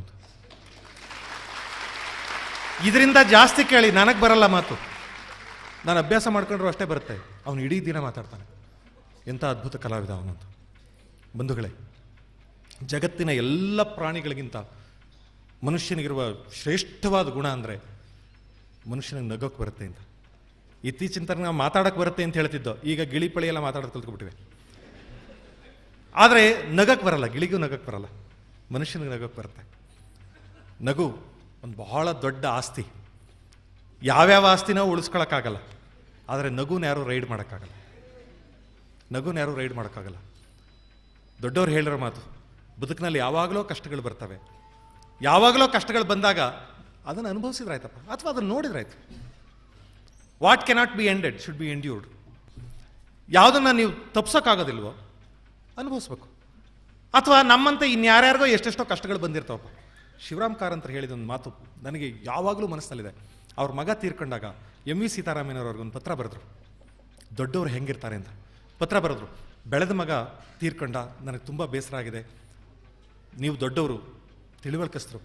ಇದರಿಂದ ಜಾಸ್ತಿ ಕೇಳಿ ನನಗೆ ಬರಲ್ಲ ಮಾತು, ನಾನು ಅಭ್ಯಾಸ ಮಾಡ್ಕೊಂಡ್ರು ಅಷ್ಟೇ ಬರುತ್ತೆ. ಅವನು ಇಡೀ ದಿನ ಮಾತಾಡ್ತಾನೆ. ಎಂಥ ಅದ್ಭುತ ಕಲಾವಿದ ಅವನಂತ. ಬಂಧುಗಳೇ, ಜಗತ್ತಿನ ಎಲ್ಲ ಪ್ರಾಣಿಗಳಿಗಿಂತ ಮನುಷ್ಯನಿಗಿರುವ ಶ್ರೇಷ್ಠವಾದ ಗುಣ ಅಂದರೆ ಮನುಷ್ಯನಿಗೆ ನಗೋಕ್ಕೆ ಬರುತ್ತೆ ಅಂತ. ಇತ್ತೀಚಿನ ತನಕ ನಾವು ಮಾತಾಡೋಕ್ಕೆ ಬರುತ್ತೆ ಅಂತ ಹೇಳ್ತಿದ್ದೋ, ಈಗ ಗಿಳಿ ಪಳಿ ಎಲ್ಲ ಮಾತಾಡೋದು ಕಲ್ತ್ಕೊಬಿಟ್ಟಿವೆ. ಆದರೆ ನಗಕ್ಕೆ ಬರಲ್ಲ, ಗಿಳಿಗೂ ನಗಕ್ಕೆ ಬರಲ್ಲ, ಮನುಷ್ಯನಿಗೆ ನಗೋಕ್ಕೆ ಬರುತ್ತೆ. ನಗು ಒಂದು ಬಹಳ ದೊಡ್ಡ ಆಸ್ತಿ. ಯಾವ್ಯಾವ ಆಸ್ತಿನೋ ಉಳಿಸ್ಕೊಳಕ್ಕಾಗಲ್ಲ, ಆದರೆ ನಗುನ ಯಾರೂ ರೈಡ್ ಮಾಡೋಕ್ಕಾಗಲ್ಲ. ನಗುನ ಯಾರೂ ರೈಡ್ ಮಾಡೋಕ್ಕಾಗಲ್ಲ. ದೊಡ್ಡವ್ರು ಹೇಳಿರೋ ಮಾತು, ಬದುಕಿನಲ್ಲಿ ಯಾವಾಗಲೂ ಕಷ್ಟಗಳು ಬರ್ತವೆ. ಯಾವಾಗಲೂ ಕಷ್ಟಗಳು ಬಂದಾಗ ಅದನ್ನು ಅನುಭವಿಸಿದ್ರಾಯ್ತಪ್ಪ, ಅಥವಾ ಅದನ್ನು ನೋಡಿದ್ರಾಯ್ತು. What cannot be ended should be endured. ಯಾವುದನ್ನು ನೀವು ತಪ್ಸೋಕ್ಕಾಗೋದಿಲ್ವೋ ಅನುಭವಿಸ್ಬೇಕು. ಅಥವಾ ನಮ್ಮಂತೆ ಇನ್ಯಾರ್ಯಾರಿಗೋ ಎಷ್ಟೆಷ್ಟೋ ಕಷ್ಟಗಳು ಬಂದಿರ್ತಾವಪ್ಪ. ಶಿವರಾಮ್ ಕಾರಂತರು ಹೇಳಿದೊಂದು ಮಾತು ನನಗೆ ಯಾವಾಗಲೂ ಮನಸ್ಸಿನಲ್ಲಿದೆ. ಅವ್ರ ಮಗ ತೀರ್ಕೊಂಡಾಗ MV ಸೀತಾರಾಮಯ್ಯನವ್ರಿಗೊಂದು ಪತ್ರ ಬರೆದ್ರು, ದೊಡ್ಡವ್ರು ಹೆಂಗಿರ್ತಾರೆ ಅಂತ ಪತ್ರ ಬರೆದ್ರು. ಬೆಳೆದ ಮಗ ತೀರ್ಕೊಂಡ, ನನಗೆ ತುಂಬ ಬೇಸರ ಆಗಿದೆ, ನೀವು ದೊಡ್ಡವರು, ತಿಳಿವಳಿಕಸ್ತರು,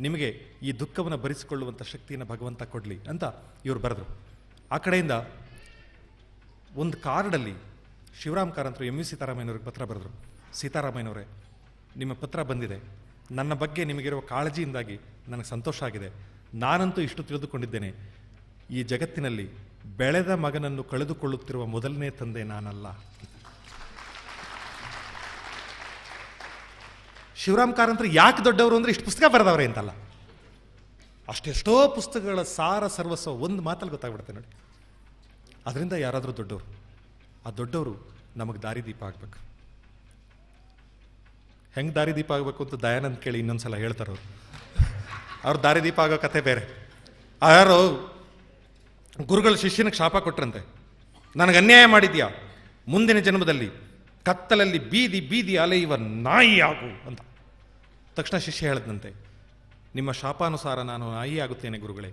ನಿಮಗೆ ಈ ದುಃಖವನ್ನು ಭರಿಸಿಕೊಳ್ಳುವಂಥ ಶಕ್ತಿಯನ್ನು ಭಗವಂತ ಕೊಡಲಿ ಅಂತ ಇವರು ಬರೆದರು. ಆ ಕಡೆಯಿಂದ ಒಂದು ಕಾರ್ಡಲ್ಲಿ ಶಿವರಾಮ್ ಕಾರಂತರು MV ಸೀತಾರಾಮಯ್ಯನವ್ರಿಗೆ ಪತ್ರ ಬರೆದರು. ಸೀತಾರಾಮಯ್ಯನವರೇ, ನಿಮ್ಮ ಪತ್ರ ಬಂದಿದೆ, ನನ್ನ ಬಗ್ಗೆ ನಿಮಗಿರುವ ಕಾಳಜಿಯಿಂದಾಗಿ ನನಗೆ ಸಂತೋಷ ಆಗಿದೆ. ನಾನಂತೂ ಇಷ್ಟು ತಿಳಿದುಕೊಂಡಿದ್ದೇನೆ, ಈ ಜಗತ್ತಿನಲ್ಲಿ ಬೆಳೆದ ಮಗನನ್ನು ಕಳೆದುಕೊಳ್ಳುತ್ತಿರುವ ಮೊದಲನೇ ತಂದೆ ನಾನಲ್ಲ. ಶಿವರಾಮ್ ಕಾರಂತರು ಯಾಕೆ ದೊಡ್ಡವರು ಅಂದರೆ ಇಷ್ಟು ಪುಸ್ತಕ ಬರೆದವ್ರೆ ಅಂತಲ್ಲ, ಅಷ್ಟೆಷ್ಟೋ ಪುಸ್ತಕಗಳ ಸಾರ ಸರ್ವಸ್ವ ಒಂದು ಮಾತಲ್ಲಿ ಗೊತ್ತಾಗ್ಬಿಡುತ್ತೆ ನೋಡಿ. ಅದರಿಂದ ಯಾರಾದರೂ ದೊಡ್ಡವರು, ಆ ದೊಡ್ಡವರು ನಮಗೆ ದಾರಿದೀಪ ಆಗ್ಬೇಕು. ಹೆಂಗೆ ದಾರಿದೀಪ ಆಗಬೇಕು ಅಂತ ದಯಾನಂದ್ ಕೇಳಿ ಇನ್ನೊಂದ್ಸಲ ಹೇಳ್ತಾರವ್ರು. ಅವ್ರ ದಾರಿದೀಪ ಆಗೋ ಕತೆ ಬೇರೆ. ಯಾರು ಗುರುಗಳು ಶಿಷ್ಯನಿಗೆ ಶಾಪ ಕೊಟ್ರಂತೆ, ನನಗೆ ಅನ್ಯಾಯ ಮಾಡಿದ್ಯಾ, ಮುಂದಿನ ಜನ್ಮದಲ್ಲಿ ಕತ್ತಲಲ್ಲಿ ಬೀದಿ ಬೀದಿ ಅಲೆಯುವ ನಾಯಿ ಆಗು ಅಂತ. ತಕ್ಷಣ ಶಿಷ್ಯ ಹೇಳಿದಂತೆ, ನಿಮ್ಮ ಶಾಪಾನುಸಾರ ನಾನು ನಾಯಿ ಆಗುತ್ತೇನೆ ಗುರುಗಳೇ,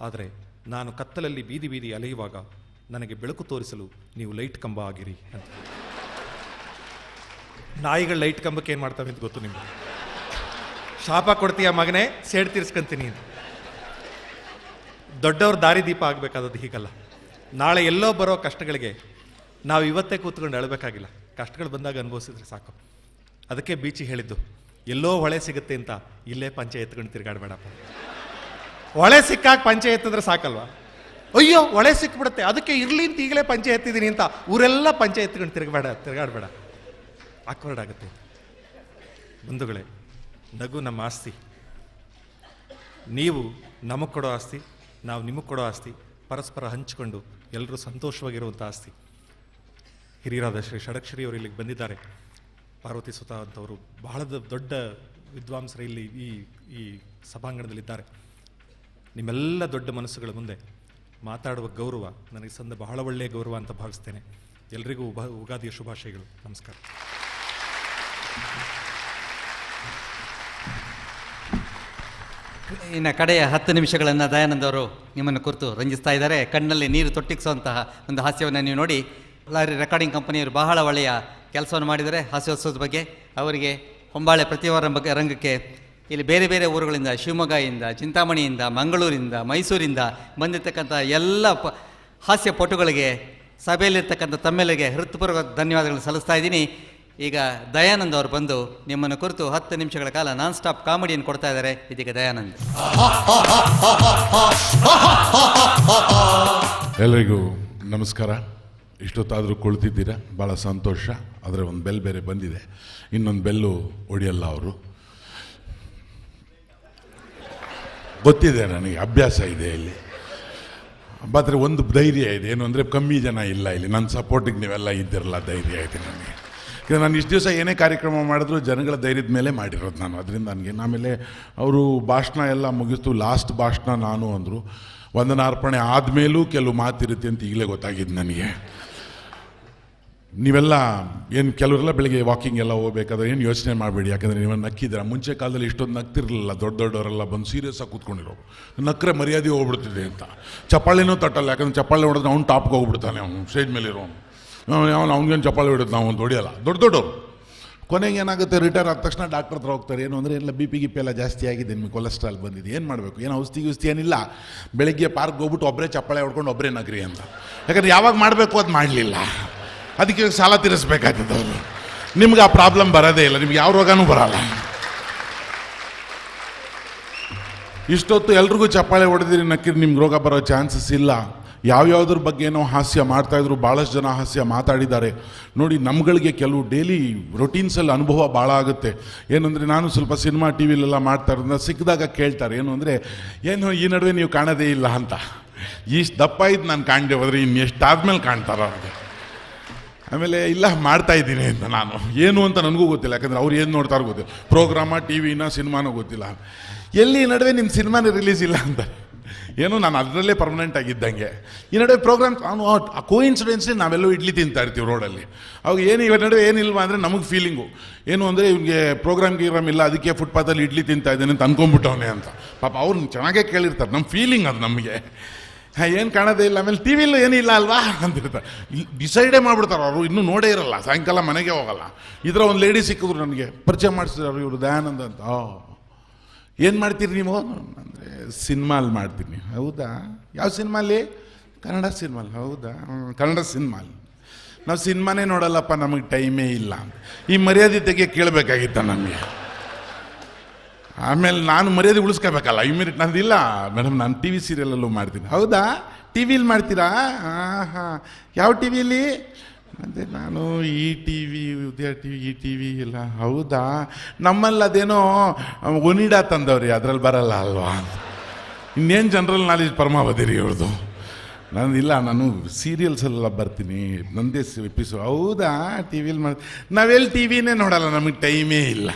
ಆದರೆ ನಾನು ಕತ್ತಲಲ್ಲಿ ಬೀದಿ ಬೀದಿ ಅಲೆಯುವಾಗ ನನಗೆ ಬೆಳಕು ತೋರಿಸಲು ನೀವು ಲೈಟ್ ಕಂಬ ಆಗಿರಿ ಅಂತ. ನಾಯಿಗಳು ಲೈಟ್ ಕಂಬಕ್ಕೆ ಏನು ಮಾಡ್ತವೆ ಅಂತ ಗೊತ್ತು ನಿಮಗೆ? ಶಾಪ ಕೊಡ್ತೀಯ ಮಗನೇ, ಸೇಡ್ ತೀರ್ಸ್ಕೊಂತೀನಿ ಅಂತ. ದೊಡ್ಡವ್ರ ದಾರಿದೀಪ ಆಗಬೇಕಾದದ್ದು ಹೀಗಲ್ಲ. ನಾಳೆ ಎಲ್ಲೋ ಬರೋ ಕಷ್ಟಗಳಿಗೆ ನಾವು ಇವತ್ತೇ ಕೂತ್ಕೊಂಡು ಅಳಬೇಕಾಗಿಲ್ಲ, ಕಷ್ಟಗಳು ಬಂದಾಗ ಅನುಭವಿಸಿದ್ರೆ ಸಾಕು. ಅದಕ್ಕೆ ಬೀಚಿಗೆ ಹೇಳಿದ್ದು, ಎಲ್ಲೋ ಹೊಳೆ ಸಿಗುತ್ತೆ ಅಂತ ಇಲ್ಲೇ ಪಂಚೆ ಎತ್ಕೊಂಡು ತಿರುಗಾಡಬೇಡಪ್ಪ. ಹೊಳೆ ಸಿಕ್ಕಾಗ ಪಂಚೆ ಎತ್ತಿದ್ರೆ ಸಾಕಲ್ವಾ? ಅಯ್ಯೋ ಹೊಳೆ ಸಿಕ್ಬಿಡುತ್ತೆ, ಅದಕ್ಕೆ ಇರ್ಲಿ ಅಂತ ಈಗಲೇ ಪಂಚೆ ಎತ್ತಿದ್ದೀನಿ ಅಂತ ಊರೆಲ್ಲ ಪಂಚೆ ಎತ್ಕೊಂಡು ತಿರುಗಾಡಬೇಡ, ಆಕ್ವರ್ಡ್ ಆಗುತ್ತೆ. ಬಂಧುಗಳೇ, ನಗು ನಮ್ಮ ಆಸ್ತಿ. ನೀವು ನಮಗೆ ಕೊಡೋ ಆಸ್ತಿ, ನಾವು ನಿಮಗೆ ಕೊಡೋ ಆಸ್ತಿ, ಪರಸ್ಪರ ಹಂಚಿಕೊಂಡು ಎಲ್ಲರೂ ಸಂತೋಷವಾಗಿರುವಂಥ ಆಸ್ತಿ. ಹಿರಿಯರಾದ ಶ್ರೀ ಷಡಕ್ಷರಿ ಅವರು ಇಲ್ಲಿಗೆ ಬಂದಿದ್ದಾರೆ. ಪಾರ್ವತಿ ಸುತ ಅಂತವರು ಬಹಳ ದೊಡ್ಡ ವಿದ್ವಾಂಸರು ಇಲ್ಲಿ ಈ ಸಭಾಂಗಣದಲ್ಲಿದ್ದಾರೆ. ನಿಮ್ಮೆಲ್ಲ ದೊಡ್ಡ ಮನಸ್ಸುಗಳ ಮುಂದೆ ಮಾತಾಡುವ ಗೌರವ ನನಗೆ ಸಂದ ಬಹಳ ಒಳ್ಳೆಯ ಗೌರವ ಅಂತ ಭಾವಿಸ್ತೇನೆ. ಎಲ್ರಿಗೂ ಉಗಾದಿಯ ಶುಭಾಶಯಗಳು. ನಮಸ್ಕಾರ. ಇನ್ನು ಕಡೆಯ 10 ನಿಮಿಷಗಳನ್ನು ದಯಾನಂದ್ ಅವರು ನಿಮ್ಮನ್ನು ಕುರಿತು ರಂಜಿಸ್ತಾ ಇದ್ದಾರೆ. ಕಣ್ಣಲ್ಲಿ ನೀರು ತೊಟ್ಟಿಸುವಂತಹ ಒಂದು ಹಾಸ್ಯವನ್ನು ನೀವು ನೋಡಿ. ಲಾರಿ ರೆಕಾರ್ಡಿಂಗ್ ಕಂಪನಿಯವರು ಬಹಳ ಒಳ್ಳೆಯ ಕೆಲಸವನ್ನು ಮಾಡಿದ್ದಾರೆ ಹಾಸ್ಯೋತ್ಸವದ ಬಗ್ಗೆ. ಅವರಿಗೆ ಹೊಂಬಾಳೆ ಪ್ರತಿವಾರ ರಂಗಕ್ಕೆ ಇಲ್ಲಿ ಬೇರೆ ಬೇರೆ ಊರುಗಳಿಂದ, ಶಿವಮೊಗ್ಗದಿಂದ, ಚಿಂತಾಮಣಿಯಿಂದ, ಮಂಗಳೂರಿಂದ, ಮೈಸೂರಿಂದ ಬಂದಿರತಕ್ಕಂಥ ಎಲ್ಲ ಹಾಸ್ಯ ಪಟುಗಳಿಗೆ, ಸಭೆಯಲ್ಲಿರ್ತಕ್ಕಂಥ ತಮ್ಮೆಲ್ಲರಿಗೆ ಹೃತ್ಪೂರ್ವಕ ಧನ್ಯವಾದಗಳನ್ನು ಸಲ್ಲಿಸ್ತಾ ಇದ್ದೀನಿ. ಈಗ ದಯಾನಂದ್ ಅವರು ಬಂದು ನಿಮ್ಮನ್ನು ಕುರಿತು 10 ನಿಮಿಷಗಳ ಕಾಲ ನಾನ್ ಸ್ಟಾಪ್ ಕಾಮಿಡಿಯನ್ನು ಕೊಡ್ತಾ ಇದ್ದಾರೆ. ಇದೀಗ ದಯಾನಂದ್. ಎಲ್ಲರಿಗೂ ನಮಸ್ಕಾರ. ಇಷ್ಟೊತ್ತಾದರೂ ಕುಳಿತಿದ್ದೀರಾ, ಭಾಳ ಸಂತೋಷ. ಆದರೆ ಒಂದು ಬೆಲ್ ಬೇರೆ ಬಂದಿದೆ, ಇನ್ನೊಂದು ಬೆಲ್ಲು ಹೊಡಿಯಲ್ಲ ಅವರು. ಗೊತ್ತಿದೆ ನನಗೆ, ಅಭ್ಯಾಸ ಇದೆ ಇಲ್ಲಿ. ಆದರೆ ಒಂದು ಧೈರ್ಯ ಇದೆ, ಏನು ಅಂದರೆ ಕಮ್ಮಿ ಜನ ಇಲ್ಲ ಇಲ್ಲಿ, ನನ್ನ ಸಪೋರ್ಟಿಗೆ ನೀವೆಲ್ಲ ಇದ್ದಿರಲ್ಲ, ಧೈರ್ಯ ಇದೆ ನನಗೆ. ನಾನು ಇಷ್ಟು ದಿವಸ ಏನೇ ಕಾರ್ಯಕ್ರಮ ಮಾಡಿದ್ರು ಜನಗಳ ಧೈರ್ಯದ ಮೇಲೆ ಮಾಡಿರೋದು ನಾನು. ಅದರಿಂದ ನನಗೆ ಆಮೇಲೆ ಅವರು ಭಾಷಣ ಎಲ್ಲ ಮುಗಿಸ್ತು, ಲಾಸ್ಟ್ ಭಾಷಣ ನಾನು ಅಂದರು. ವಂದನಾರ್ಪಣೆ ಆದಮೇಲೂ ಕೆಲವು ಮಾತಿರುತ್ತೆ ಅಂತ ಈಗಲೇ ಗೊತ್ತಾಗಿದ್ದು ನನಗೆ. ನೀವೆಲ್ಲ ಏನು ಕೆಲವರೆಲ್ಲ ಬೆಳಗ್ಗೆ ವಾಕಿಂಗ್ ಎಲ್ಲ ಹೋಗ್ಬೇಕಾದ್ರೆ ಏನು ಯೋಚನೆ ಮಾಡಬೇಡಿ, ಯಾಕಂದರೆ ನೀವು ನಕ್ಕಿದ್ರೆ ಮುಂಚೆ ಕಾಲದಲ್ಲಿ ಇಷ್ಟೊಂದು ನಗ್ತಿರಲಿಲ್ಲ. ದೊಡ್ಡವರೆಲ್ಲ ಬಂದು ಸೀರಿಯಸ್ಸಾಗಿ ಕೂತ್ಕೊಂಡಿರೋರು, ನಕ್ಕರೆ ಮರ್ಯಾದೆ ಹೋಗ್ಬಿಡ್ತಿದೆ ಅಂತ. ಚಪ್ಪಾಳೆನೂ ತಟ್ಟಲ್ಲ, ಯಾಕಂದ್ರೆ ಚಪ್ಪಾಳೆ ಹೊಡೆದ್ರೆ ಅವ್ನು ಟಾಪ್ಗೆ ಹೋಗ್ಬಿಡ್ತಾನೆ, ಅವ್ನು ಸ್ಟೇಜ್ ಮೇಲೆ ಇರೋನು. ಅವ್ನಿಗೇನು ಚಪ್ಪಾಳೆ ಹೊಡೆದು ನಾವು ಒಂದು ಹೊಡೆಯಲ್ಲ, ದೊಡ್ಡವರು. ಕೊನೆಗೆ ಏನಾಗುತ್ತೆ, ರಿಟೈರ್ ಆದ ತಕ್ಷಣ ಡಾಕ್ಟರ್ ಹತ್ರ ಹೋಗ್ತಾರೆ. ಏನು ಅಂದರೆ ಎಲ್ಲ BP ಎಲ್ಲ ಜಾಸ್ತಿ ಆಗಿದೆ, ನಿಮಗೆ ಕೊಲೆಸ್ಟ್ರಾಲ್ ಬಂದಿದೆ, ಏನು ಮಾಡಬೇಕು, ಏನು ಔಷಧಿ ಏನಿಲ್ಲ. ಬೆಳಗ್ಗೆ ಪಾರ್ಕ್ಗೆ ಹೋಗ್ಬಿಟ್ಟು ಒಬ್ಬರೇ ಚಪ್ಪಾಳೆ ಹೊಡ್ಕೊಂಡು ಒಬ್ಬರೇ ನಗ್ರಿ ಅಂತ. ಯಾಕಂದ್ರೆ ಯಾವಾಗ ಮಾಡಬೇಕು ಅದು ಮಾಡಲಿಲ್ಲ, ಅದಕ್ಕೆ ಸಾಲ ತೀರಿಸ್ಬೇಕಾಗ್ತದೆ ಅವರು. ನಿಮ್ಗೆ ಆ ಪ್ರಾಬ್ಲಮ್ ಬರೋದೇ ಇಲ್ಲ, ನಿಮ್ಗೆ ಯಾವ ರೋಗನೂ ಬರಲ್ಲ. ಇಷ್ಟೊತ್ತು ಎಲ್ರಿಗೂ ಚಪ್ಪಾಳೆ ಹೊಡೆದಿರಿ, ನಕ್ಕಿರಿ, ನಿಮ್ಗೆ ರೋಗ ಬರೋ ಚಾನ್ಸಸ್ ಇಲ್ಲ. ಯಾವ್ಯಾವ್ದ್ರ ಬಗ್ಗೆ ಏನೋ ಹಾಸ್ಯ ಮಾಡ್ತಾಯಿದ್ರು, ಭಾಳಷ್ಟು ಜನ ಹಾಸ್ಯ ಮಾತಾಡಿದ್ದಾರೆ ನೋಡಿ. ನಮ್ಗಳಿಗೆ ಕೆಲವು ಡೈಲಿ ರೊಟೀನ್ಸಲ್ಲಿ ಅನುಭವ ಭಾಳ ಆಗುತ್ತೆ. ಏನಂದರೆ ನಾನು ಸ್ವಲ್ಪ ಸಿನಿಮಾ TV ವಿಲೆಲ್ಲ ಮಾಡ್ತಾ ಇರೋದನ್ನ ಸಿಕ್ಕಿದಾಗ ಕೇಳ್ತಾರೆ, ಏನು ಅಂದರೆ ಏನು ಈ ನಡುವೆ ನೀವು ಕಾಣೋದೇ ಇಲ್ಲ ಅಂತ. ಇಷ್ಟು ದಪ್ಪ ಇದ್ದು ನಾನು ಕಾಣದೆ ಹೋದರೆ ಇನ್ನು ಎಷ್ಟಾದ್ಮೇಲೆ ಕಾಣ್ತಾರ ಅವ್ರಿಗೆ. ಆಮೇಲೆ ಇಲ್ಲ ಮಾಡ್ತಾ ಇದ್ದೀನಿ ಅಂತ ನಾನು, ಏನು ಅಂತ ನನಗೂ ಗೊತ್ತಿಲ್ಲ, ಯಾಕಂದರೆ ಅವ್ರು ಏನು ನೋಡ್ತಾರೋ ಗೊತ್ತಿಲ್ಲ. ಪ್ರೋಗ್ರಾಮ, TVನ, ಸಿನಿಮಾನೂ ಗೊತ್ತಿಲ್ಲ. ಎಲ್ಲಿ ಈ ನಡುವೆ ನಿಮ್ಮ ಸಿನಿಮಾನೇ ರಿಲೀಸ್ ಇಲ್ಲ ಅಂತ. ಏನು ನಾನು ಅದರಲ್ಲೇ ಪರ್ಮನೆಂಟ್ ಆಗಿದ್ದಂಗೆ. ಈ ನಡುವೆ ಪ್ರೋಗ್ರಾಮ್ ನಾನು ಕೋಇನ್ಸಿಡೆನ್ಸ್ಲಿ ನಾವೆಲ್ಲೂ ಇಡ್ಲಿ ತಿಂತಾ ಇರ್ತೀವಿ ರೋಡಲ್ಲಿ. ಅವಾಗ ಏನು ಇವ ನಡುವೆ ಏನಿಲ್ವಾ ಅಂದರೆ ನಮಗೆ ಫೀಲಿಂಗು ಏನು ಅಂದರೆ ಇವ್ನಿಗೆ ಪ್ರೋಗ್ರಾಮ್ ಇಲ್ಲ, ಅದಕ್ಕೆ ಫುಟ್ಪಾತಲ್ಲಿ ಇಡ್ಲಿ ತಿಂತಾ ಇದ್ದೇನೆ ಅಂತ ಅನ್ಕೊಂಡ್ಬಿಟ್ಟವನೇ ಅಂತ. ಪಾಪ ಅವ್ರು ಚೆನ್ನಾಗೇ ಕೇಳಿರ್ತಾರೆ, ನಮ್ಮ ಫೀಲಿಂಗ್ ಅದು ನಮಗೆ. ಏನು ಕಾಣೋದೇ ಇಲ್ಲ. ಆಮೇಲೆ TVಲೂ ಏನಿಲ್ಲ ಅಲ್ವಾ ಅಂತಿರ್ತಾರೆ. ಡಿಸೈಡೇ ಮಾಡಿಬಿಡ್ತಾರೆ ಅವರು, ಇನ್ನೂ ನೋಡೇ ಇರಲ್ಲ, ಸಾಯಂಕಾಲ ಮನೆಗೆ ಹೋಗಲ್ಲ. ಇದರ ಒಂದು ಲೇಡಿ ಸಿಕ್ಕಿದ್ರು ನನಗೆ, ಪರಿಚಯ ಮಾಡಿಸಿದ್ರು ಇವರು ದಯಾನಂದ್ ಅಂತ. ಏನು ಮಾಡ್ತೀರಿ ನೀವು ಅಂದರೆ ಸಿನಿಮಾಲಿ ಮಾಡ್ತೀನಿ. ಹೌದಾ, ಯಾವ ಸಿನಿಮಾಲಿ? ಕನ್ನಡ ಸಿನಿಮಾಲಿ. ಹೌದಾ, ಕನ್ನಡ ಸಿನಿಮಾಲಿ. ನಾವು ಸಿನಿಮಾನೇ ನೋಡಲ್ಲಪ್ಪ, ನಮಗೆ ಟೈಮೇ ಇಲ್ಲ. ಈ ಮರ್ಯಾದೆ ತೆಗೆ ಕೇಳಬೇಕಾಗಿತ್ತ ನಮಗೆ. ಆಮೇಲೆ ನಾನು ಮರ್ಯಾದೆ ಉಳಿಸ್ಕೋಬೇಕಲ್ಲ, ಇಮಿಡಿಯೇಟ್ ನಂದಿಲ್ಲ ಮೇಡಮ್, ನಾನು TV ಸೀರಿಯಲಲ್ಲೂ ಮಾಡ್ತೀನಿ. ಹೌದಾ, TVಲಿ ಮಾಡ್ತೀರಾ? ಹಾಂ, ಯಾವ TVಲಿ? ಅದೇ ನಾನು ETV, ಉದಯ TV, ETV ಇಲ್ಲ. ಹೌದಾ, ನಮ್ಮಲ್ಲಿ ಅದೇನೋ ಒನಿಡಾ ತಂದವ್ರಿ, ಅದ್ರಲ್ಲಿ ಬರಲ್ಲ ಅಲ್ವಾ. ಇನ್ನೇನು ಜನರಲ್ ನಾಲೆಜ್ ಪರಮಾವಧಿ ರೀ ಅವ್ರದ್ದು. ನಂದಿಲ್ಲ, ನಾನು ಸೀರಿಯಲ್ಸೆಲ್ಲ ಬರ್ತೀನಿ, ನಂದೇ ಎಪಿಸೋಡ್. ಹೌದಾ, TVಲಿ ಮಾಡಿ ನಾವೆಲ್ಲಿ TVನೇ ನೋಡಲ್ಲ, ನಮಗೆ ಟೈಮೇ ಇಲ್ಲ.